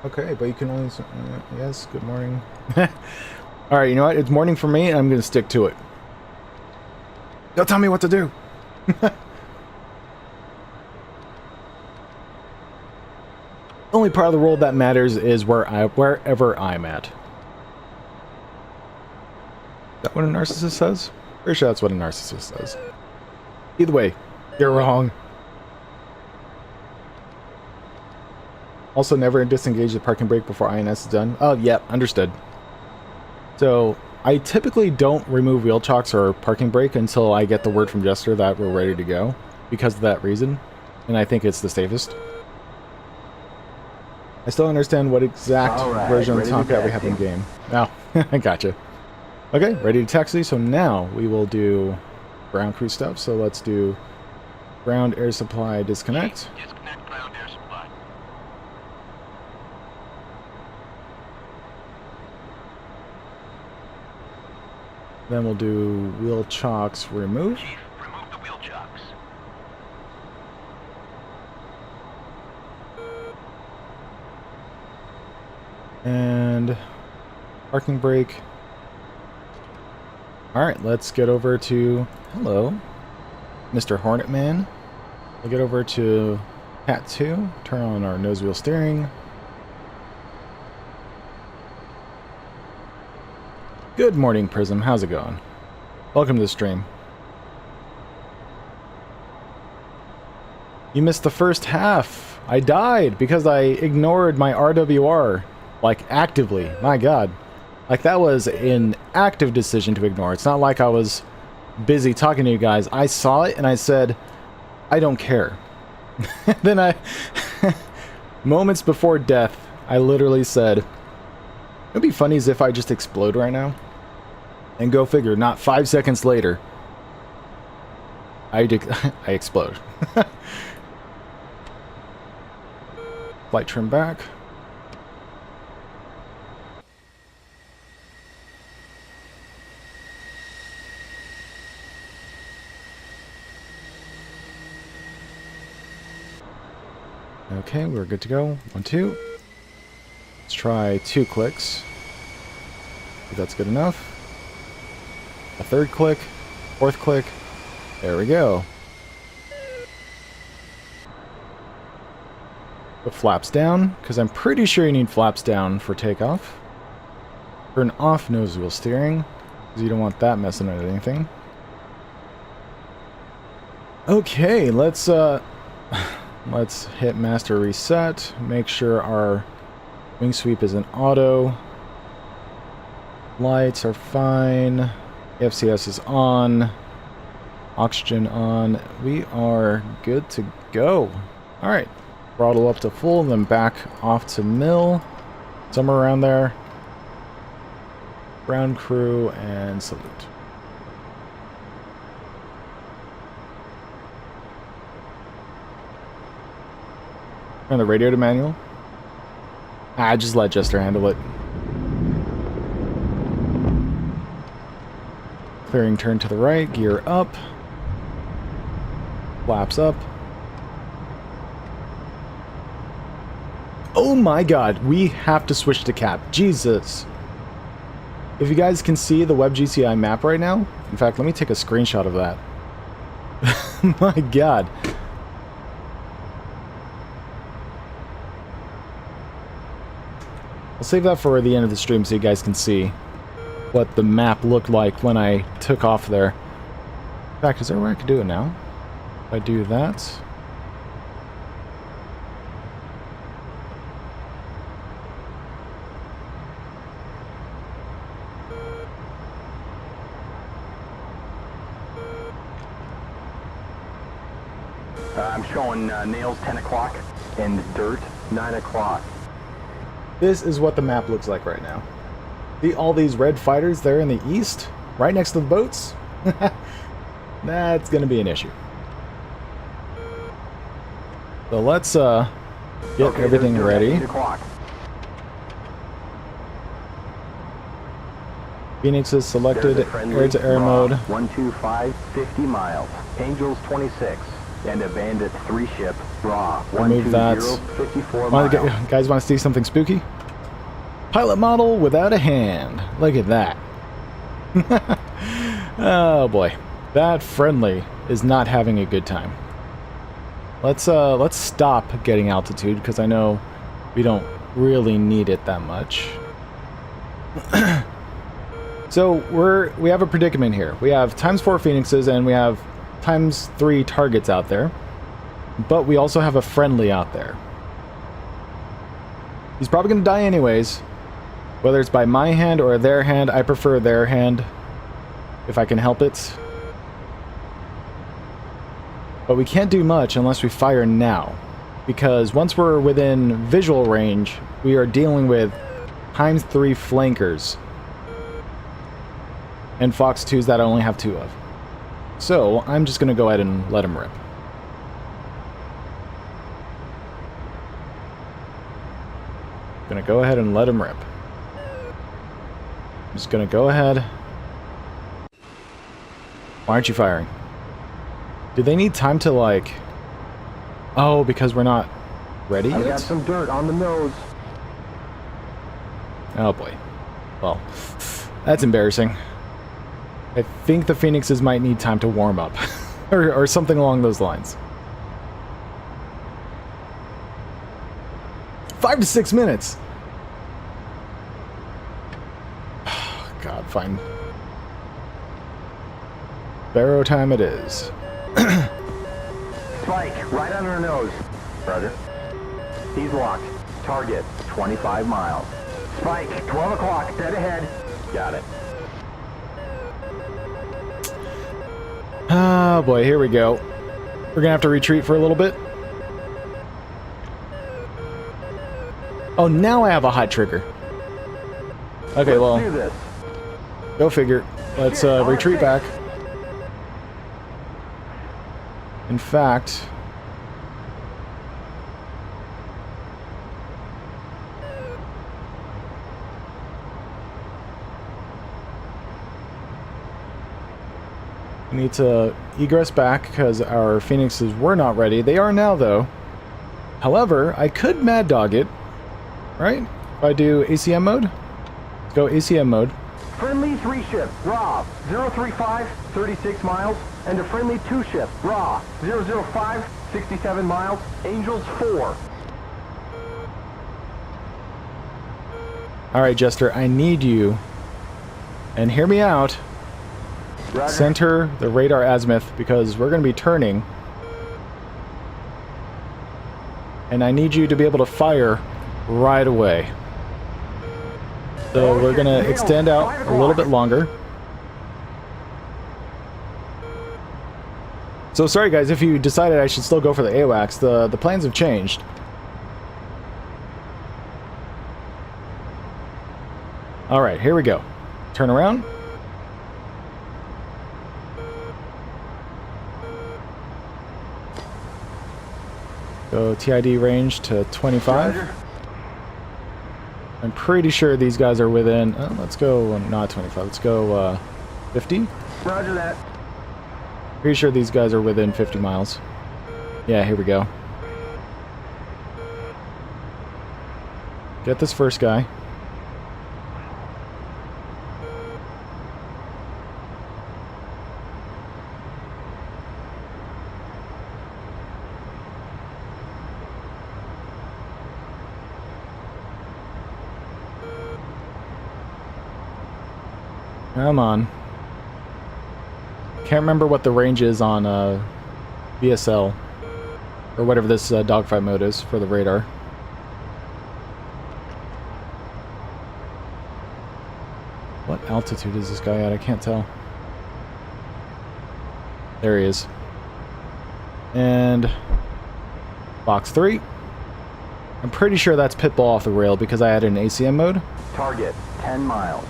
Okay, but you can only... yes, good morning. Alright, you know what? It's morning for me, and I'm going to stick to it. Don't tell me what to do! The only part of the world that matters is wherever I'm at. Is that what a narcissist says? Pretty sure that's what a narcissist says. Either way, you're wrong. Also, never disengage the parking brake before INS is done. Oh, yeah, understood. So, I typically don't remove wheel chocks or parking brake until I get the word from Jester that we're ready to go. Because of that reason. And I think it's the safest. I still understand what exact version of Tomcat we have in game. Oh, I gotcha. Okay, ready to taxi. So now we will do ground crew stuff. So let's do ground air supply disconnect. Disconnect ground air supply. Then we'll do wheel chocks remove. Chief, remove the wheel chocks. And parking brake. Alright, let's get over to... Hello, Mr. Hornet Man. We'll get over to Cat 2. Turn on our nose wheel steering. Good morning, Prism. How's it going? Welcome to the stream. You missed the first half. I died because I ignored my RWR. Like, actively. My god. Like, that was an active decision to ignore. It's not like I was busy talking to you guys. I saw it and I said, I don't care. Then I... moments before death, I literally said, it'd be funny as if I just explode right now. And go figure, not 5 seconds later, I explode. Flight trim back. Okay, we're good to go. 1, 2. Let's try 2 clicks. If that's good enough. A 3rd click. 4th click. There we go. Put flaps down, because I'm pretty sure you need flaps down for takeoff. Turn off nose wheel steering, because you don't want that messing with anything. Okay, let's hit master reset. Make sure our wing sweep is in auto. Lights are fine. FCS is on. Oxygen on. We are good to go. Alright. Throttle up to full, then back off to mill. Somewhere around there. Ground crew and salute. Turn the radio to manual. Just let Jester handle it. Clearing turn to the right, gear up. Flaps up. Oh my god, we have to switch to cap. Jesus. If you guys can see the WebGCI map right now, in fact, let me take a screenshot of that. My god. I'll save that for the end of the stream so you guys can see what the map looked like when I took off there. In fact, is there a way I could do it now? If I do that... I'm showing nails 10 o'clock and dirt 9 o'clock. This is what the map looks like right now. See all these red fighters there in the east? Right next to the boats? That's gonna be an issue. So let's get everything ready. 8 o'clock. Phoenix is selected, air-to-air mode. 125, 50 miles. Angels 26. And a Bandit 3 ship, raw. Remove that. 54 miles. Guys want to see something spooky? Pilot model without a hand. Look at that. Oh boy. That friendly is not having a good time. Let's stop getting altitude because I know We don't really need it that much. So we have a predicament here. We have ×4 Phoenixes and we have ×3 targets out there. But we also have a friendly out there. He's probably going to die anyways. Whether it's by my hand or their hand, I prefer their hand. If I can help it. But we can't do much unless we fire now. Because once we're within visual range, we are dealing with ×3 flankers. And Fox 2s that I only have 2 of. So, I'm just going to go ahead and let him rip. Gonna go ahead and let him rip. I'm just gonna go ahead. Why aren't you firing? Do they need time to, like... Oh, because we're not ready yet? I got some dirt on the nose. Oh boy. Well, that's embarrassing. I think the Phoenixes might need time to warm up. or something along those lines. 5 to 6 minutes! God, fine. Barrow time it is. Spike, right on her nose. Roger. He's locked. Target, 25 miles. Spike, 12 o'clock, dead ahead. Got it. Oh boy, here we go. We're gonna have to retreat for a little bit. Oh, now I have a hot trigger. Okay, well, Let's do this. Go figure. Let's retreat back. In fact... we need to egress back because our Phoenixes were not ready. They are now, though. However, I could Mad Dog it. Right? If I do ACM mode? Let's go ACM mode. Friendly 3-ship, raw, 035, 36 miles, and a friendly 2-ship, raw, 005, 67 miles, Angels 4. Alright, Jester, I need you. And hear me out. Roger. Center the radar azimuth because we're going to be turning. And I need you to be able to fire right away. So we're going to extend out a little bit longer. So sorry guys, if you decided I should still go for the AWACS, the plans have changed. Alright, here we go. Turn around. Go TID range to 25. Roger. I'm pretty sure these guys are within... Oh, let's go... Not 25. Let's go 50. Roger that. Pretty sure these guys are within 50 miles. Yeah, here we go. Get this first guy. Come on. Can't remember what the range is on VSL. Or whatever this dogfight mode is for the radar. What altitude is this guy at? I can't tell. There he is. And... Box 3. I'm pretty sure that's pitbull off the rail because I added an ACM mode. Target, 10 miles.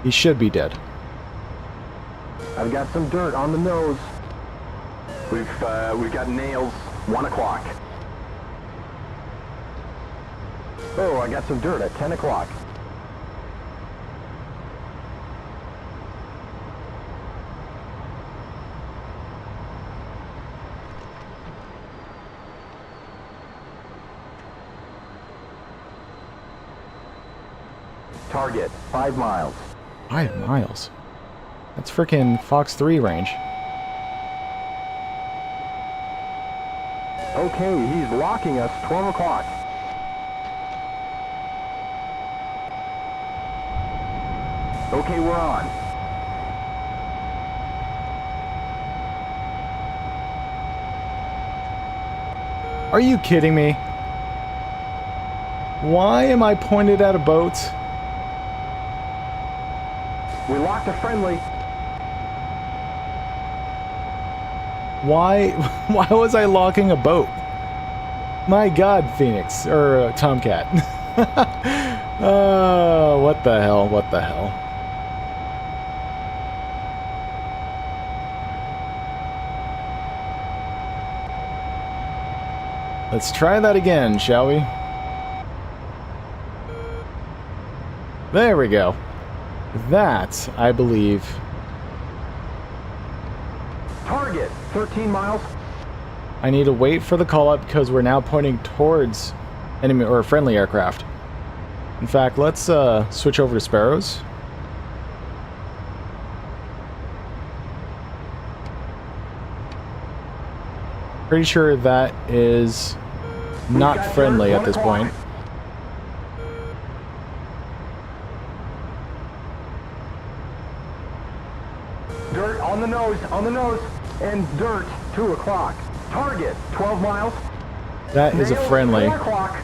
He should be dead. I've got some dirt on the nose. We've got nails. 1 o'clock. Oh, I got some dirt at 10 o'clock. Target, 5 miles. 5 miles? That's freaking Fox 3 range. Okay, he's locking us, 12 o'clock. Okay, we're on. Are you kidding me? Why am I pointed at a boat? We locked a friendly. Why was I locking a boat? My God, Phoenix, or Tomcat. Oh, what the hell, what the hell. Let's try that again, shall we? There we go. That, I believe... Target, 13 miles. I need to wait for the call-up because we're now pointing towards enemy or friendly aircraft. In fact, let's switch over to Sparrows. Pretty sure that is not friendly at this point. Dirt on the nose, and dirt, 2 o'clock. Target, 12 miles. That is a Nailed, friendly. 4 o'clock.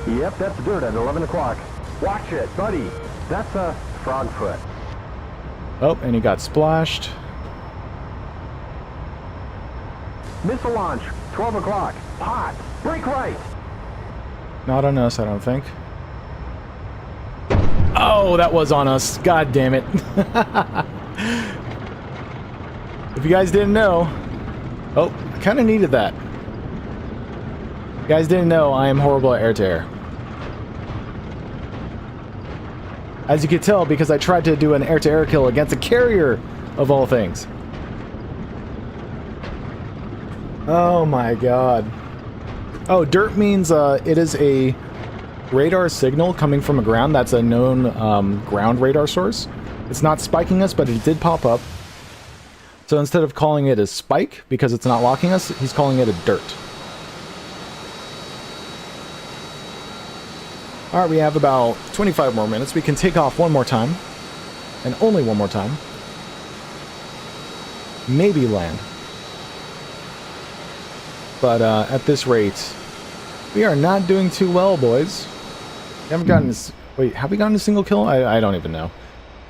Yep, that's dirt at 11 o'clock. Watch it, buddy. That's a frog foot. Oh, and he got splashed. Missile launch, 12 o'clock. Hot. Break right. Not on us, I don't think. Oh, that was on us. God damn it. If you guys didn't know... Oh, I kind of needed that. If you guys didn't know, I am horrible at air-to-air. As you can tell, because I tried to do an air-to-air kill against a carrier, of all things. Oh my god. Oh, dirt means it is a radar signal coming from a ground. That's a known ground radar source. It's not spiking us, but it did pop up. So instead of calling it a spike, because it's not locking us, he's calling it a dirt. Alright, we have about 25 more minutes. We can take off one more time. And only one more time. Maybe land. But at this rate, we are not doing too well, boys. We haven't gotten this... Wait, have we gotten a single kill? I don't even know.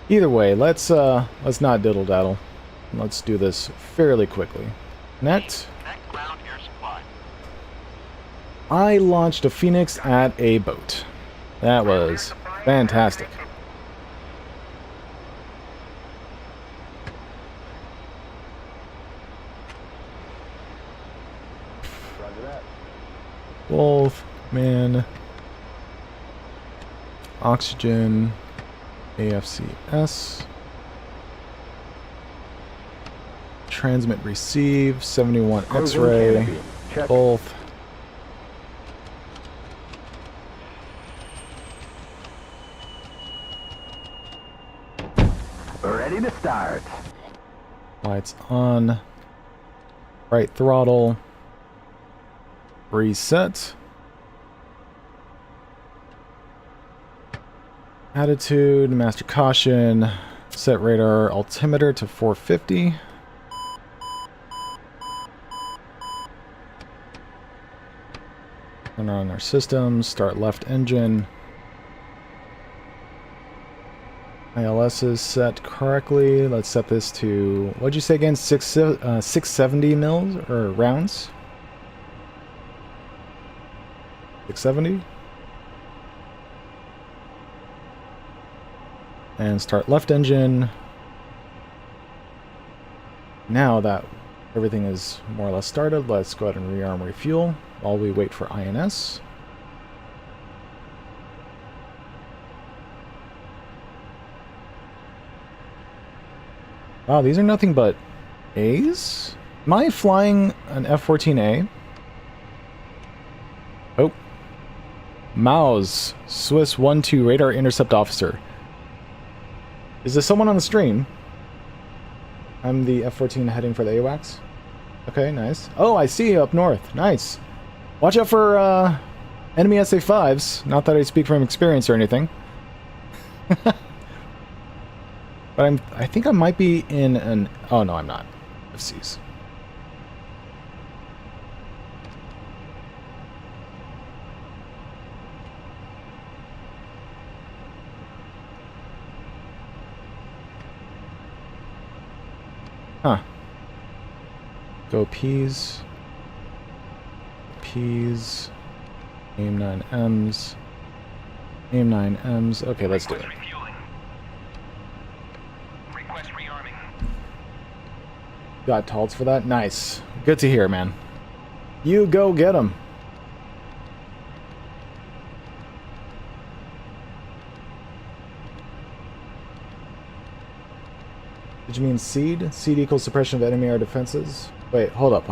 Either way, let's not diddle-daddle. Let's do this fairly quickly. Net. ground air supply. I launched a Phoenix at a boat. That was fantastic. Wolf, man, oxygen, AFCS, transmit receive, 71 X-ray, both. Ready to start. Lights on, right throttle. Reset. Attitude, master caution, set radar altimeter to 450. Turn on our systems, start left engine. ILS is set correctly. Let's set this to, what'd you say again, 670 mils or rounds? 670. And start left engine. Now that everything is more or less started, let's go ahead and rearm refuel while we wait for INS. Wow, these are nothing but A's? Am I flying an F-14A? Oh. Maus, Swiss 1-2 radar intercept officer. Is this someone on the stream? I'm the F-14 heading for the AWACS. Okay, nice. Oh, I see you up north. Nice. Watch out for enemy SA-5s. Not that I speak from experience or anything. But I think I might be in an... Oh, no, I'm not. FCs. Huh. Go P's. P's. Aim 9Ms. Aim 9Ms. Okay, let's do it. Request rearming. Got Talts for that? Nice. Good to hear, man. You go get him. Did you mean seed? Seed equals suppression of enemy air defenses? Wait, hold up.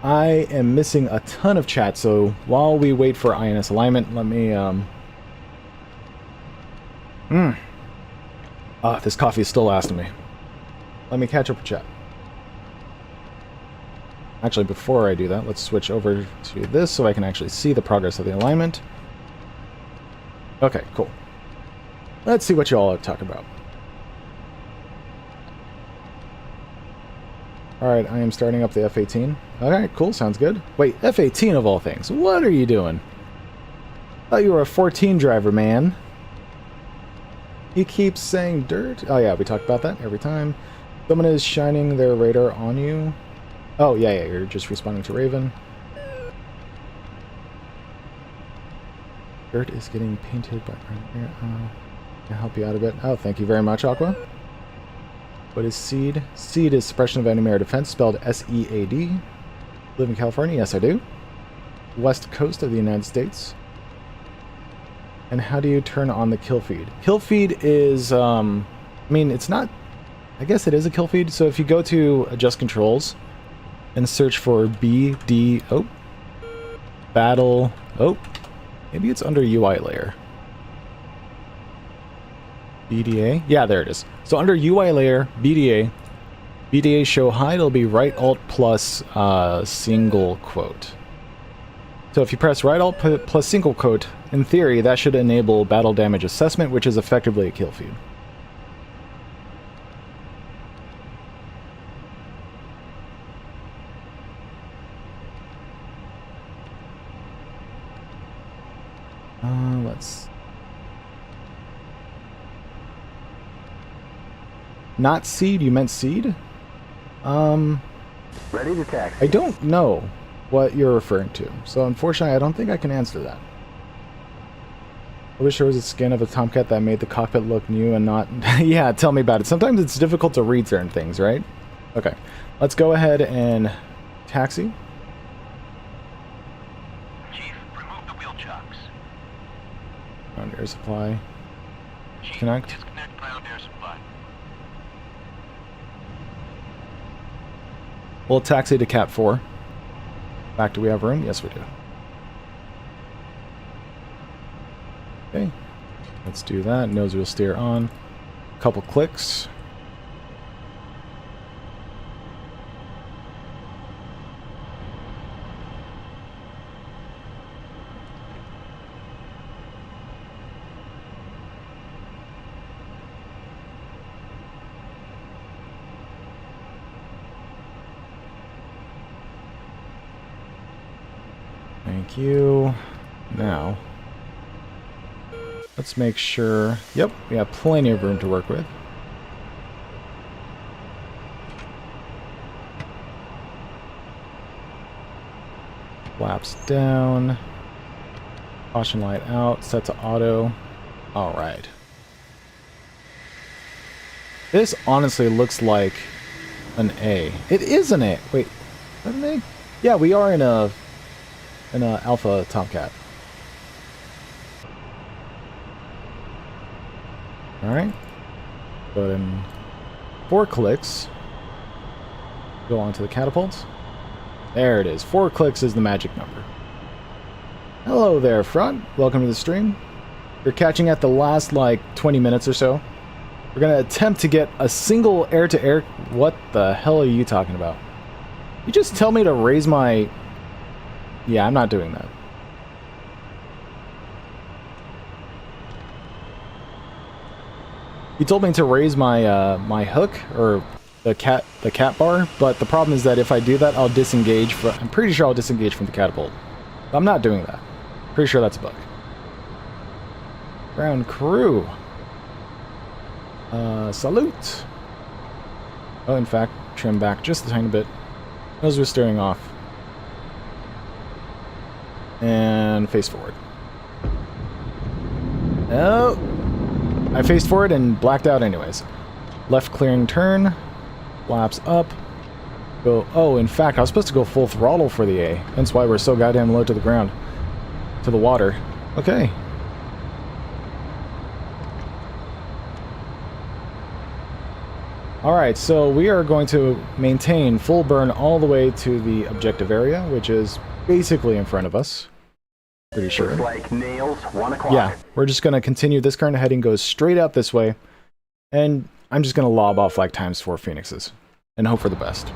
I am missing a ton of chat, so while we wait for INS alignment, let me, this coffee is still lasting me. Let me catch up with chat. Actually, before I do that, let's switch over to this so I can actually see the progress of the alignment. Okay, cool. Let's see what you all are talking about. Alright, I am starting up the F-18. Alright, cool, sounds good. Wait, F-18 of all things. What are you doing? Thought you were a 14 driver, man. He keeps saying dirt. Oh yeah, we talked about that every time. Someone is shining their radar on you. Oh, yeah, you're just responding to Raven. Dirt is getting painted by... Can I help you out a bit? Oh, thank you very much, Aqua. What is SEED? SEED is suppression of enemy air defense, spelled S-E-A-D. Live in California? Yes, I do. West coast of the United States. And how do you turn on the kill feed? Kill feed is, I mean, it's not... I guess it is a kill feed. So if you go to adjust controls and search for BD... Oh. Battle... Oh. Maybe it's under UI layer. BDA? Yeah, there it is. So under UI layer, BDA show hide, it'll be right alt plus single quote. So if you press right alt plus single quote, in theory, that should enable battle damage assessment, which is effectively a kill feed. Let's... Not seed? You meant seed? Ready to taxi. I don't know what you're referring to, so unfortunately I don't think I can answer that. I wish there was a skin of a Tomcat that made the cockpit look new and not... Yeah, tell me about it. Sometimes it's difficult to read certain things, right? Okay, let's go ahead and taxi. Chief, remove the wheel chocks. Ground air supply. Chief, Connect. disconnect ground air supply. We'll taxi to Cap 4. Back, do we have room? Yes, we do. Okay, let's do that. Nose wheel steer on. Couple clicks. Thank you. Now, let's make sure... Yep, we have plenty of room to work with. Flaps down. Caution light out. Set to auto. Alright. This honestly looks like an A. It is an A. Wait, is that an A? Yeah, we are in a Alpha Tomcat. Alright. But in 4 clicks, go on to the catapults. There it is. 4 clicks is the magic number. Hello there, front. Welcome to the stream. You're catching at the last, like, 20 minutes or so. We're going to attempt to get a single air-to-air... What the hell are you talking about? You just tell me to raise my... Yeah, I'm not doing that. You told me to raise my my hook, or the cat bar, but the problem is that if I do that, I'll disengage from... I'm pretty sure I'll disengage from the catapult. I'm not doing that. Pretty sure that's a bug. Ground crew. Salute. Oh, in fact, trim back just a tiny bit. Nose was steering off. And face forward. Oh! I faced forward and blacked out anyways. Left clearing turn. Flaps up. Go. Oh, in fact, I was supposed to go full throttle for the A. That's why we're so goddamn low to the ground. To the water. Okay. Alright, so we are going to maintain full burn all the way to the objective area, which is basically in front of us. Pretty sure. Looks like nails, 1 o'clock. Yeah, we're just going to continue. This current heading goes straight out this way. And I'm just going to lob off like ×4 Phoenixes. And hope for the best.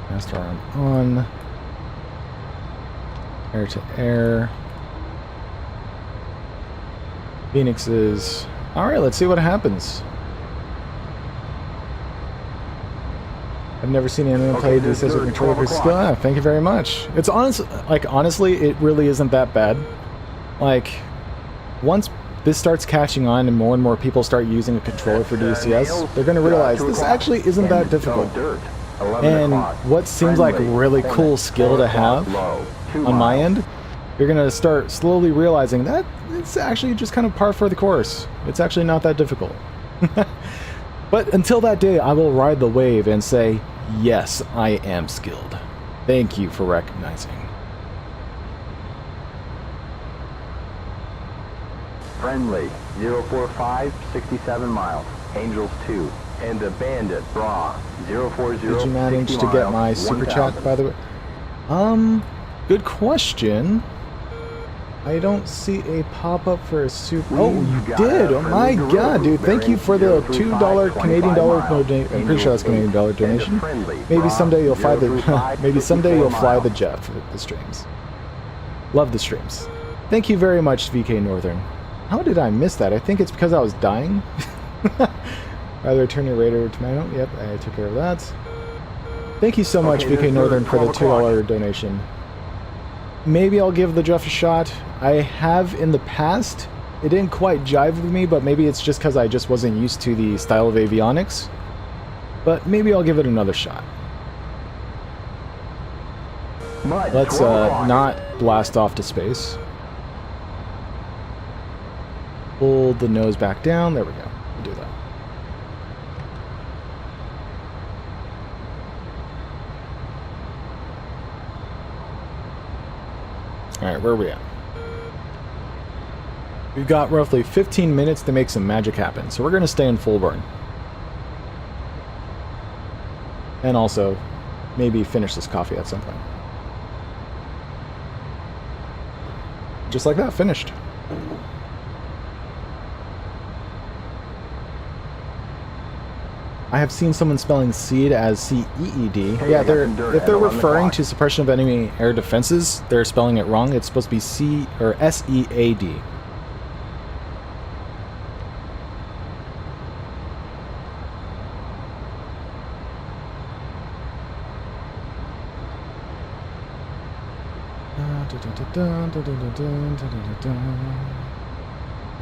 Master arm on. Air to air. Phoenixes. Alright, let's see what happens. I've never seen anyone play this as a controller for skill. Ah, thank you very much. It's honestly, it really isn't that bad. Like, once this starts catching on and more people start using a controller for DCS, they're going to realize this actually isn't that difficult. And what seems like a really cool skill to have on my end, you're going to start slowly realizing that it's actually just kind of par for the course. It's actually not that difficult. But until that day, I will ride the wave and say, yes, I am skilled. Thank you for recognizing. Friendly, 045, 67 miles. Angels 2. And the Bandit, Bra, 040, Did you manage to get my super chat, by the way? Good question. I don't see a pop-up for a super... Oh, you did! Oh my god, dude. Thank you for the $2 Canadian dollar donation. I'm pretty sure that's Canadian dollar donation. Maybe someday you'll fly the... Maybe someday you'll fly the jet for the streams. Love the streams. Thank you very much, VK Northern. How did I miss that? I think it's because I was dying. Rather return your radar to my note. Yep, I took care of that. Thank you so much, VK Northern, for the $2 donation. Maybe I'll give the Jeff a shot. I have in the past. It didn't quite jive with me, but maybe it's just because I just wasn't used to the style of avionics. But maybe I'll give it another shot. Let's not blast off to space. Pull the nose back down. There we go. We'll do that. Alright, where are we at? We've got roughly 15 minutes to make some magic happen, so we're going to stay in full burn. And also, maybe finish this coffee at some point. Just like that, finished. I have seen someone spelling seed as C-E-E-D. Yeah, if they're referring to suppression of enemy air defenses, they're spelling it wrong. It's supposed to be C or S-E-A-D.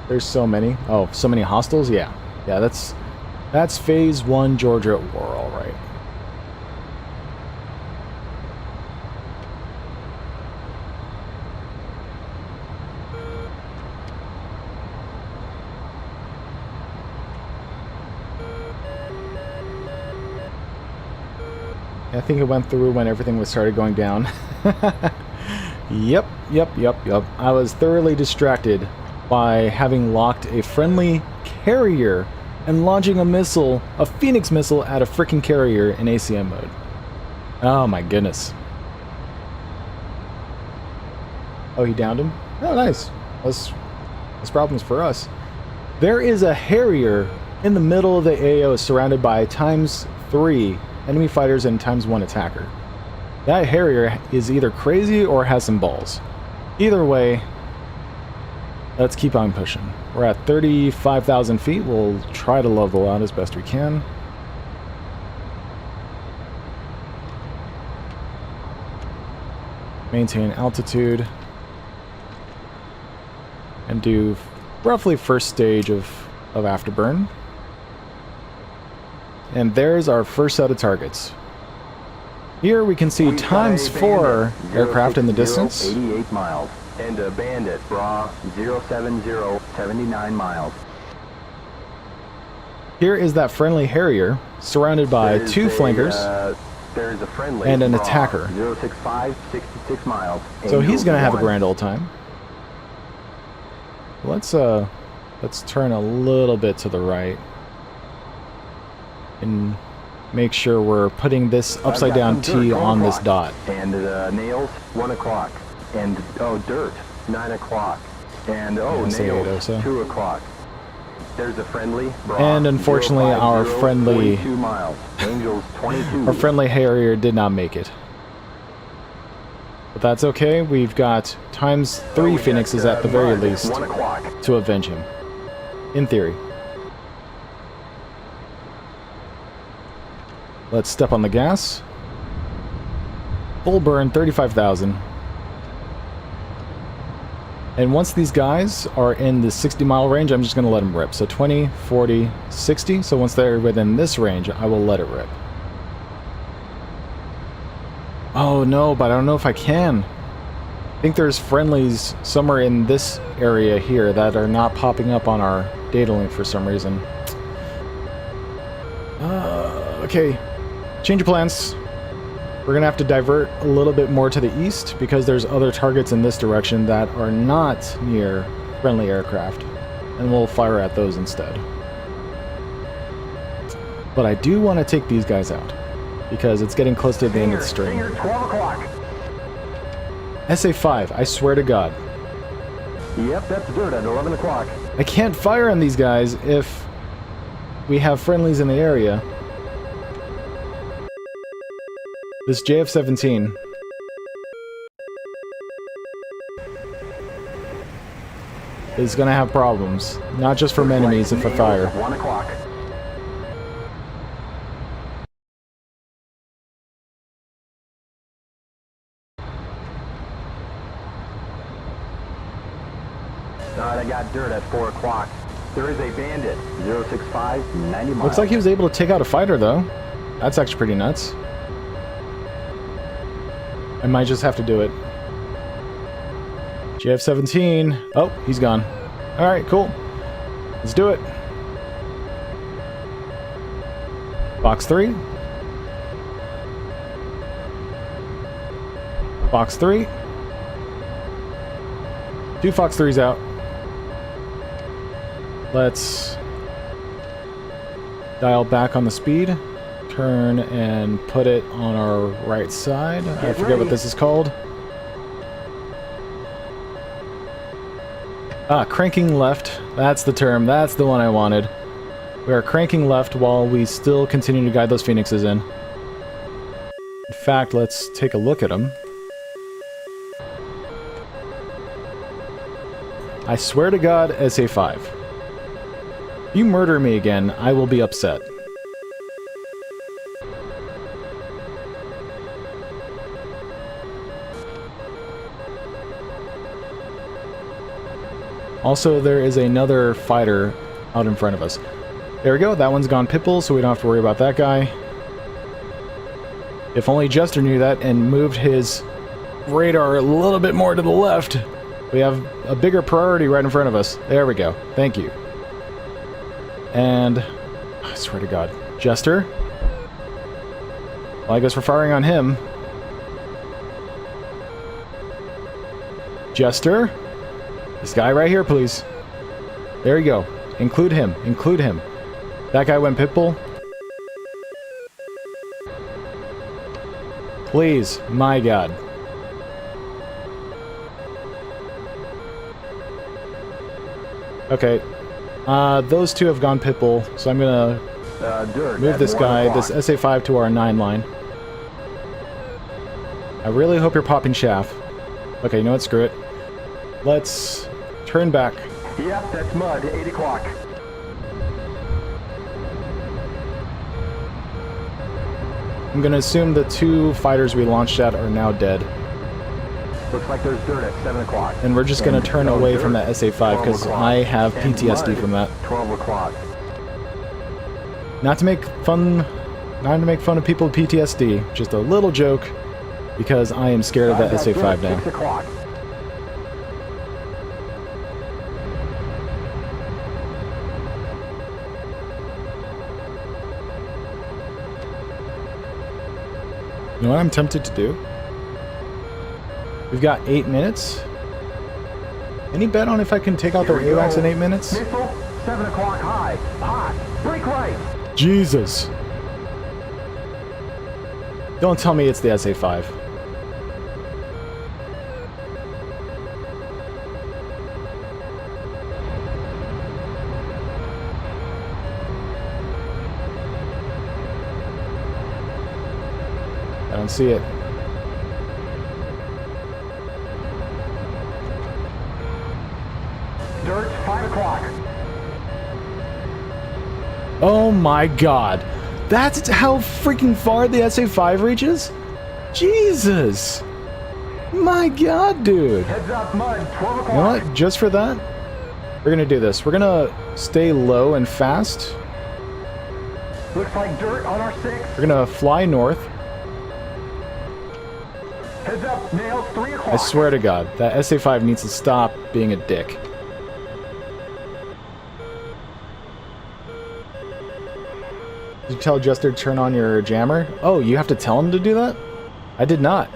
There's so many. Oh, so many hostiles? Yeah. Yeah, that's Phase 1 Georgia at war, all right. I think it went through when everything started going down. Yep. I was thoroughly distracted by having locked a friendly carrier and launching a missile, a Phoenix missile, at a freaking carrier in ACM mode. Oh my goodness. Oh, he downed him? Oh, nice. Less problems for us. There is a Harrier in the middle of the AO surrounded by ×3 enemy fighters and ×1 attacker. That Harrier is either crazy or has some balls. Either way, let's keep on pushing. We're at 35,000 feet. We'll try to level out as best we can. Maintain altitude. And do roughly first stage of afterburn. And there's our first set of targets. Here we can see ×4 aircraft in the distance. 88 miles. And a Bandit, raw, 070, 79 miles. Here is that friendly Harrier, surrounded by two flankers There is a friendly and an raw, attacker. 065, 66 miles. So he's going to have a Angels grand old time. Let's turn a little bit to the right and make sure we're putting this upside down T on this dot. And nails, 1 o'clock. And, oh, dirt, 9 o'clock. And, oh, Yeah, nails, so. 2 o'clock. There's a friendly. Raw, And unfortunately, our 050, friendly 42 miles. Angels, 22. our friendly Harrier did not make it. But that's okay. We've got ×3 Phoenixes at the very least 1 o'clock. to avenge him. In theory. Let's step on the gas. Full burn, 35,000. And once these guys are in the 60-mile range, I'm just going to let them rip. So 20, 40, 60. So once they're within this range, I will let it rip. Oh no, but I don't know if I can. I think there's friendlies somewhere in this area here that are not popping up on our data link for some reason. Okay. Change of plans. We're going to have to divert a little bit more to the east because there's other targets in this direction that are not near friendly aircraft. And we'll fire at those instead. But I do want to take these guys out because it's getting close to the end of the stream. 12 o'clock. SA-5, I swear to God. Yep, that's dirt at 11 o'clock. I can't fire on these guys if we have friendlies in the area. This JF-17 is going to have problems, not just from enemies if I fire. 1 o'clock. I got dirt at 4 o'clock. There is a Bandit, 065, 90 miles. Looks like he was able to take out a fighter, though. That's actually pretty nuts. I might just have to do it. JF-17. Oh, he's gone. Alright, cool. Let's do it. Box 3. Box 3. 2 Fox 3s out. Let's dial back on the speed. Turn and put it on our right side. I forget what this is called. Ah, cranking left. That's the term. That's the one I wanted. We are cranking left while we still continue to guide those Phoenixes in. In fact, let's take a look at them. I swear to God, SA-5. If you murder me again, I will be upset. Also, there is another fighter out in front of us. There we go, that one's gone pitbull, so we don't have to worry about that guy. If only Jester knew that and moved his radar a little bit more to the left. We have a bigger priority right in front of us. There we go. Thank you. And, I swear to God, Jester? Well, I guess we're firing on him. Jester? This guy right here, please. There you go. Include him. Include him. That guy went pitbull. Please, my God. Okay. Those two have gone pitbull, so I'm gonna move this guy, this SA5 to our 9 line. I really hope you're popping chaff. Okay, you know what? Screw it. Let's turn back. Yep, that's mud. 8 o'clock. I'm gonna assume the 2 fighters we launched at are now dead. Looks like there's dirt at 7 o'clock. And we're just gonna turn away from that SA5 because I have PTSD from that. 12 o'clock. Not to make fun of people with PTSD, just a little joke, because I am scared of that SA5 now. 6 o'clock. You know what I'm tempted to do? We've got 8 minutes. Any bet on if I can take out their AWACS in 8 minutes? Missile, 7 o'clock high. Hot. Break right. Jesus. Don't tell me it's the SA5. I don't see it. Dirt, 5 o'clock. Oh my God. That's how freaking far the SA5 reaches? Jesus. My God, dude. Heads up, mud, 12 o'clock. You know what? Just for that, we're gonna do this. We're gonna stay low and fast. Looks like dirt on our 6. We're gonna fly north. Heads up, nails, 3 o'clock. I swear to God, that SA5 needs to stop being a dick. Did you tell Jester to turn on your jammer? Oh, you have to tell him to do that? I did not.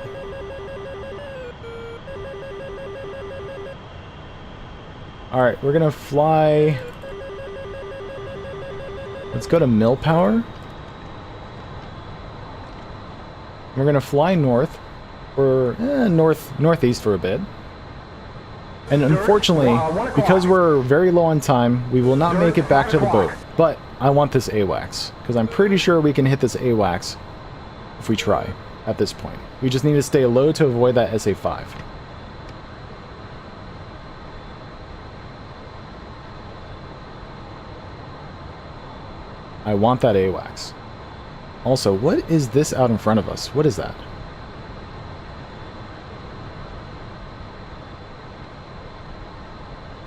Alright, we're gonna fly... Let's go to mill power. We're gonna fly north. Or northeast for a bit. And unfortunately, because we're very low on time, we will not make it back to the boat. But I want this AWACS, because I'm pretty sure we can hit this AWACS if we try at this point. We just need to stay low to avoid that SA5. I want that AWACS. Also, what is this out in front of us? What is that?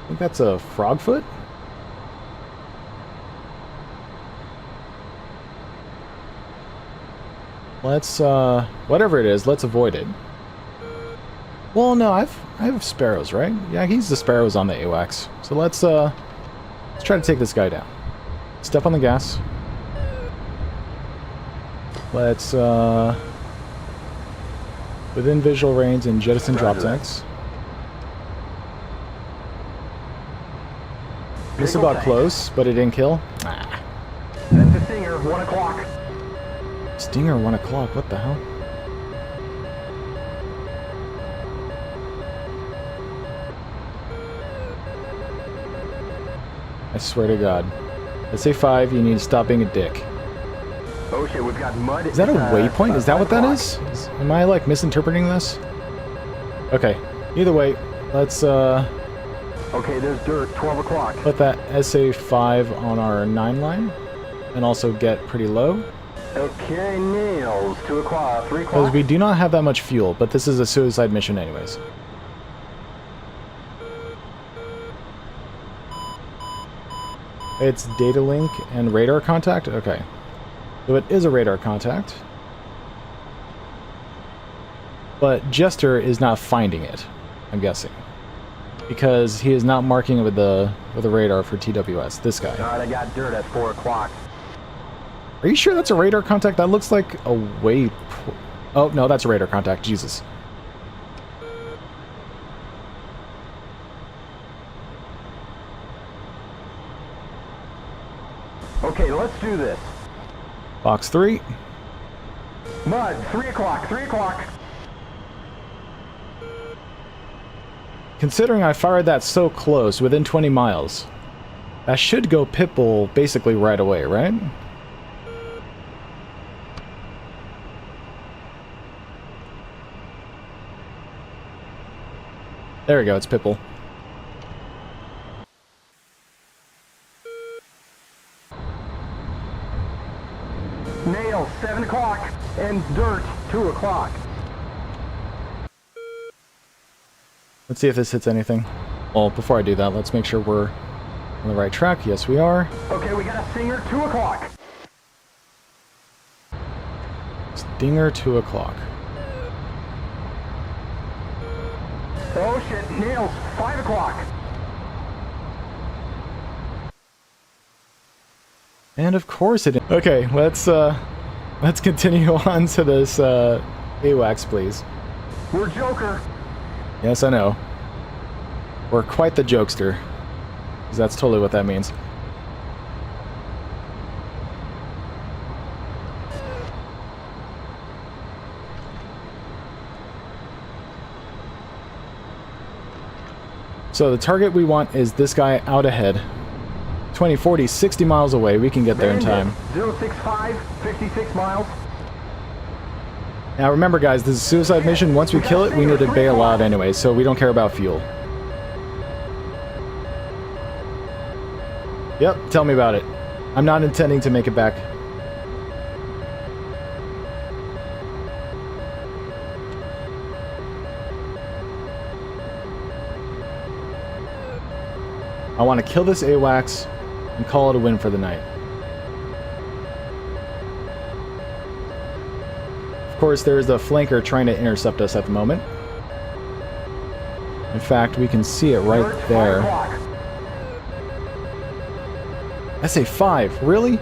I think that's a frogfoot? Let's, whatever it is, let's avoid it. Well, no, I have sparrows, right? Yeah, he's the sparrows on the AWACS. So let's try to take this guy down. Step on the gas. Let's, within visual range and jettison drop tanks. This is about close, but it didn't kill. Ah. That's the Stinger, 1 o'clock. Stinger, 1 o'clock, what the hell? I swear to God. SA5, you need to stop being a dick. Oh shit, we've got mud. Is that a waypoint? Is that what that is? Am I, like, misinterpreting this? Okay, either way, let's, Okay, there's dirt, 12 o'clock. put that SA5 on our 9 line, and also get pretty low. Okay, nails, 2 o'clock, 3 Because o'clock. we do not have that much fuel, but this is a suicide mission anyways. It's data link and radar contact? Okay. So it is a radar contact. But Jester is not finding it, I'm guessing. Because he is not marking it with the radar for TWS, this guy. Alright, I got dirt at 4 o'clock. Are you sure that's a radar contact? That looks like a way... Oh, no, that's a radar contact. Jesus. Okay, let's do this. Box 3. Mud, 3 o'clock, 3 o'clock. Considering I fired that so close, within 20 miles, that should go pitbull basically right away, right? There we go, it's pitbull. Nail, 7 o'clock. And dirt, 2 o'clock. Let's see if this hits anything. Well, before I do that, let's make sure we're on the right track. Yes, we are. Okay, we got a Stinger, 2 o'clock. Stinger, 2 o'clock. Oh shit, nails, 5 o'clock. And of course it is. Okay, let's continue on to this AWACS, please. We're Joker. Yes, I know. We're quite the jokester. 'Cause that's totally what that means. So the target we want is this guy out ahead. 20, 40, 60 miles away. We can get there in time. 065, 56 miles. Now remember guys, this is a suicide mission. Once we kill it, we need to bail out anyway, so we don't care about fuel. Yep, tell me about it. I'm not intending to make it back. I want to kill this AWACS and call it a win for the night. Of course, there is a flanker trying to intercept us at the moment. In fact, we can see it right there. SA-5, really?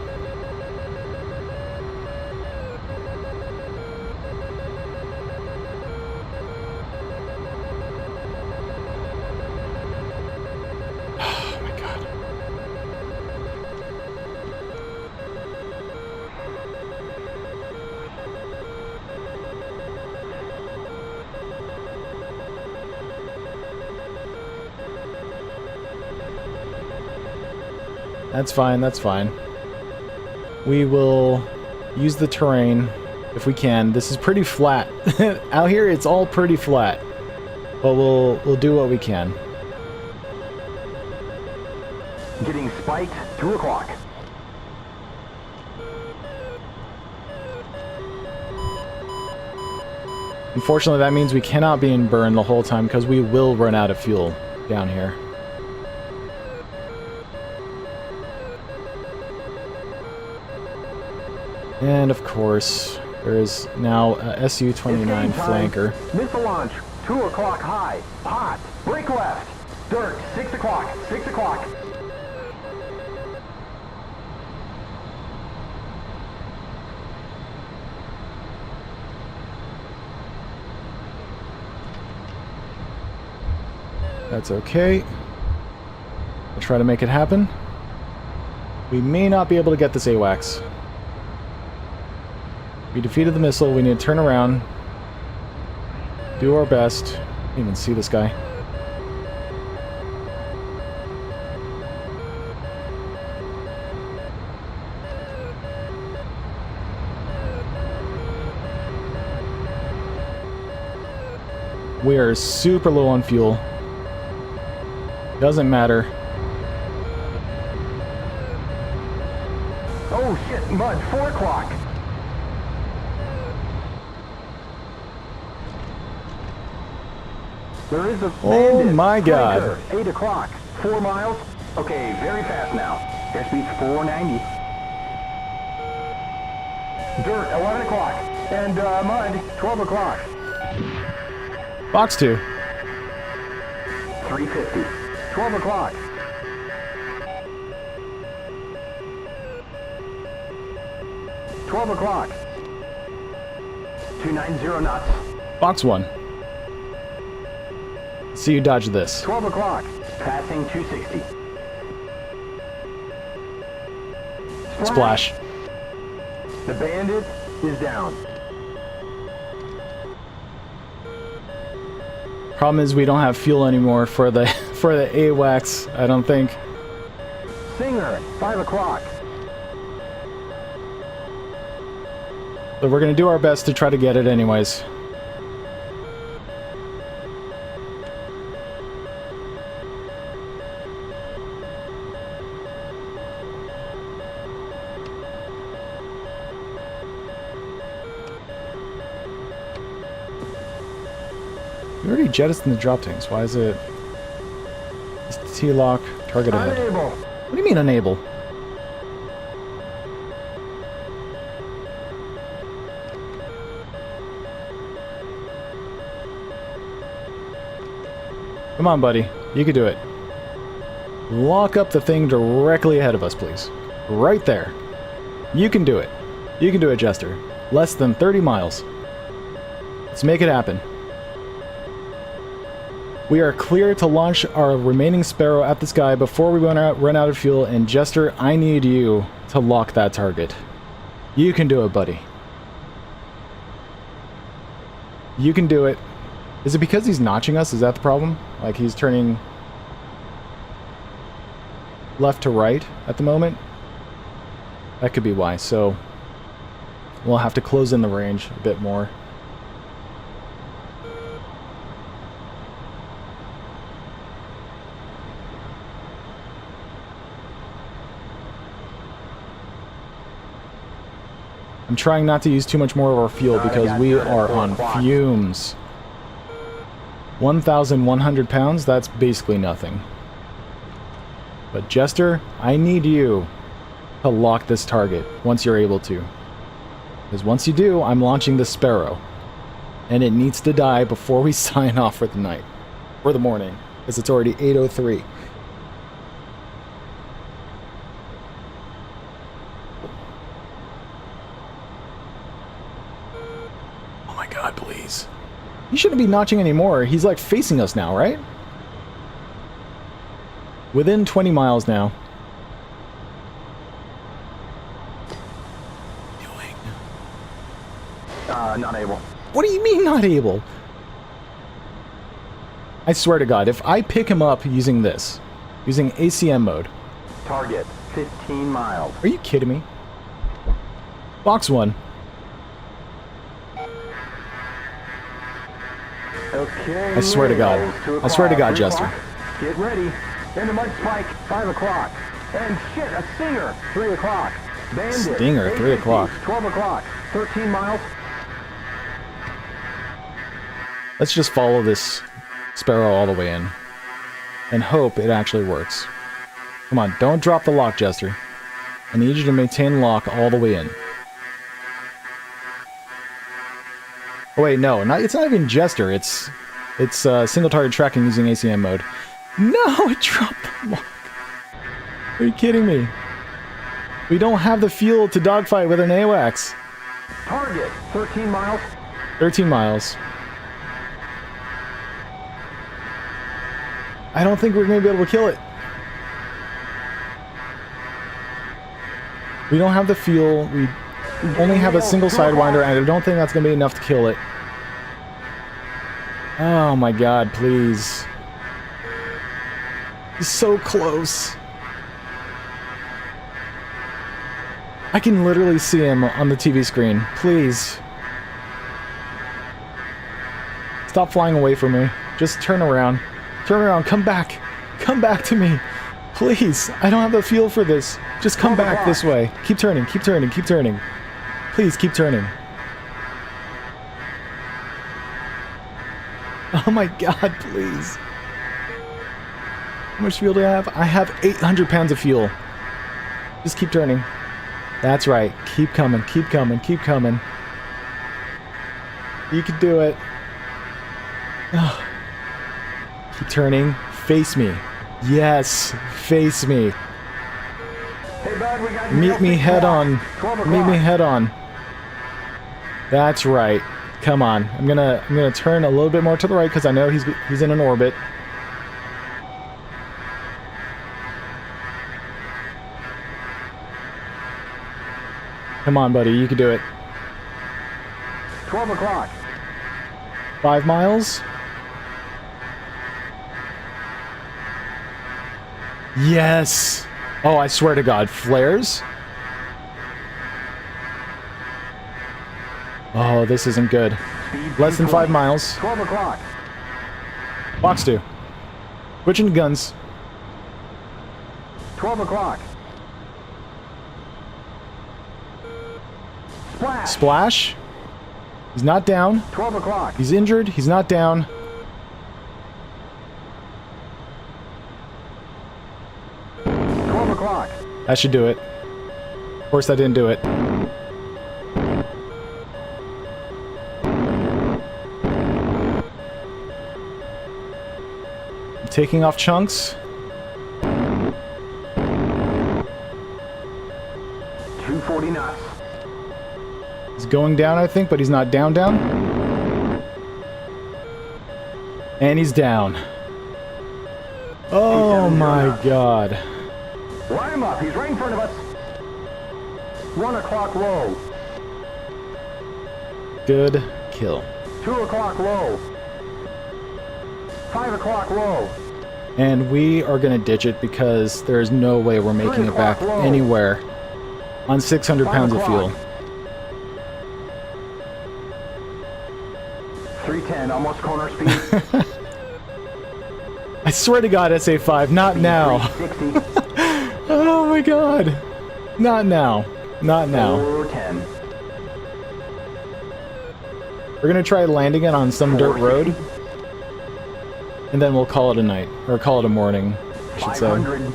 Oh my god. That's fine, that's fine. We will use the terrain if we can. This is pretty flat. Out here it's all pretty flat. But we'll do what we can. Getting spiked, 2 o'clock. Unfortunately, that means we cannot be in burn the whole time because we will run out of fuel down here. And of course, there is now a Su-29 flanker. Missile launch, 2 o'clock high. Hot. Break left. Dirt, 6 o'clock. 6 o'clock. That's okay. I'll try to make it happen. We may not be able to get this AWACS. We defeated the missile. We need to turn around. Do our best. Can't even see this guy. We are super low on fuel. Doesn't matter. Oh shit, mud, 4 o'clock. There is a Oh bandit my god. flanker, 8 o'clock. 4 miles. Okay, very fast now. Airspeed's 490. Dirt, 11 o'clock. And mud, 12 o'clock. Box 2. 350. 12 o'clock. $12 o'clock. 290 knots. Box 1. See you dodge this. 12 o'clock. Passing 260. Splash. The Bandit is down. Problem is we don't have fuel anymore for the for the AWACS, I don't think. Singer, 5 o'clock. But we're gonna do our best to try to get it anyways. We already jettisoned the drop tanks. Why is it... It's T-lock, target ahead. Unable. What do you mean unable? Come on, buddy. You can do it. Lock up the thing directly ahead of us, please. Right there. You can do it. You can do it, Jester. Less than 30 miles. Let's make it happen. We are clear to launch our remaining Sparrow at the sky before we run out of fuel, and Jester, I need you to lock that target. You can do it, buddy. You can do it. Is it because he's notching us? Is that the problem? Like he's turning left to right at the moment? That could be why. So we'll have to close in the range a bit more. I'm trying not to use too much more of our fuel because we are on fumes. 1,100 pounds, that's basically nothing. But Jester, I need you to lock this target once you're able to. Because once you do, I'm launching the Sparrow. And it needs to die before we sign off for the night. For the morning. Because it's already 8:03. God, please. He shouldn't be notching anymore. He's like facing us now, right? Within 20 miles now. Not able. What do you mean not able? I swear to God, if I pick him up using this, using ACM mode. Target, 15 miles. Are you kidding me? Box 1. Okay. I swear to God. I swear to God, Jester. Get ready. And the mud spike, 5 o'clock. And shit, a Stinger, 3 o'clock. Bandit. Stinger, 3 o'clock. 12 o'clock. 13 miles. Let's just follow this Sparrow all the way in. And hope it actually works. Come on, don't drop the lock, Jester. I need you to maintain lock all the way in. Oh wait, no, it's not even Jester, it's single target tracking using ACM mode. No, it dropped the lock. Are you kidding me? We don't have the fuel to dogfight with an AWACS. Target, 13 miles. 13 miles. I don't think we're going to be able to kill it. We don't have the fuel, we only have a single Sidewinder, and I don't think that's going to be enough to kill it. Oh my God, please. He's so close. I can literally see him on the TV screen. Please. Stop flying away from me. Just turn around. Turn around. Come back. Come back to me. Please. I don't have the fuel for this. Just come back this way. Keep turning. Keep turning. Keep turning. Please keep turning. Oh my God, please. How much fuel do I have? I have 800 pounds of fuel. Just keep turning. That's right. Keep coming. Keep coming. Keep coming. You can do it. Oh. Keep turning. Face me. Yes. Face me. Hey, bud, we got Meet me head on. Meet me head on. That's right. Come on. I'm gonna turn a little bit more to the right because I know he's in an orbit. Come on, buddy. You can do it. 12 o'clock. 5 miles. Yes. Oh, I swear to God. Flares? Oh, this isn't good. Speed Less than 5 miles. 12 o'clock. Box 2. Switching guns. 12 o'clock. Splash. Splash. He's not down. 12 o'clock. He's injured. He's not down. That should do it. Of course, I didn't do it. I'm taking off chunks. 240 knots. He's going down, I think, but he's not down. And he's down. Oh my God. Line him up. He's right in front of us. 1 o'clock low. Good kill. 2 o'clock low. 5 o'clock low. And we are going to ditch it because there's no way we're making it back anywhere on 600 pounds of fuel. 310, almost corner speed. I swear to God, SA5, not now. 360. Oh my God. Not now. Not now. 410. We're going to try landing it on some dirt road. And then we'll call it a night. Or call it a morning, I should say. 500.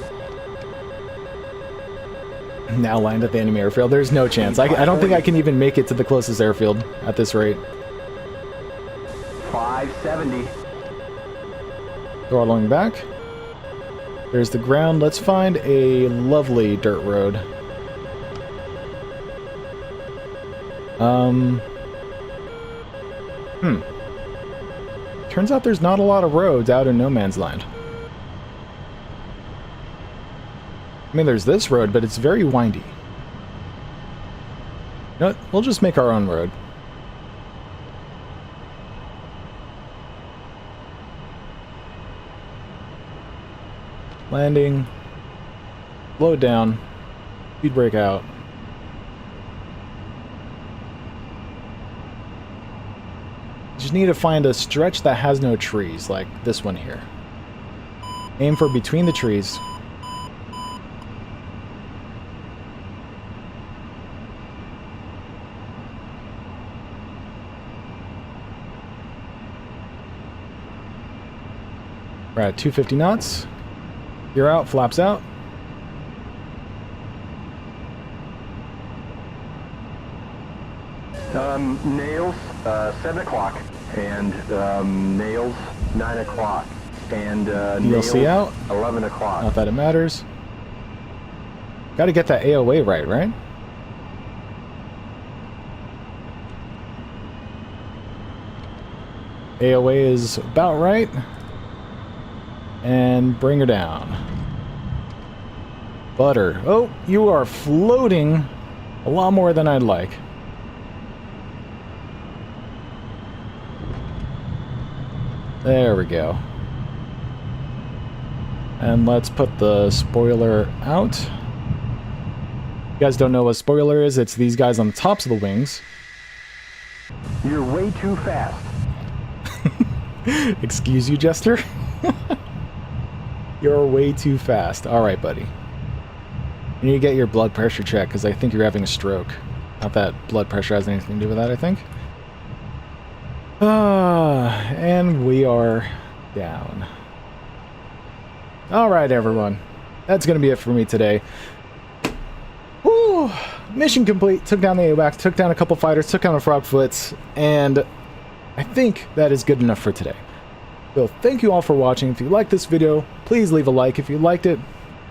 Now land at the enemy airfield. There's no chance. I don't think I can even make it to the closest airfield at this rate. 570. Throttling back. There's the ground. Let's find a lovely dirt road. Turns out there's not a lot of roads out in no man's land. I mean, there's this road, but it's very windy. You know what? We'll just make our own road. Landing. Slow down. Speed brake out. Just need to find a stretch that has no trees, like this one here. Aim for between the trees. We're at 250 knots. You're out, flaps out. Nails, 7 o'clock. And nails, 9 o'clock. And DLC nails, out. 11 o'clock. Not that it matters. Gotta get that AOA right? AOA is about right. And bring her down. Butter. Oh, you are floating a lot more than I'd like. There we go. And let's put the spoiler out. You guys don't know what spoiler is? It's these guys on the tops of the wings. You're way too fast. Excuse you, Jester? You're way too fast. Alright, buddy. You need to get your blood pressure checked, because I think you're having a stroke. Not that blood pressure has anything to do with that, I think. And we are down. Alright, everyone. That's going to be it for me today. Woo! Mission complete. Took down the AWACS, took down a couple fighters, took down the Frogfoots, and I think that is good enough for today. So thank you all for watching. If you liked this video, please leave a like. If you liked it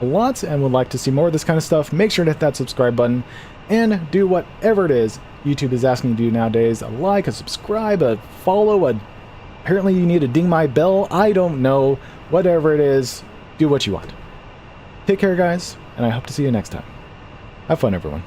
a lot and would like to see more of this kind of stuff, make sure to hit that subscribe button and do whatever it is YouTube is asking you to do nowadays. A like, a subscribe, a follow, apparently you need to ding my bell. I don't know. Whatever it is, do what you want. Take care, guys, and I hope to see you next time. Have fun, everyone.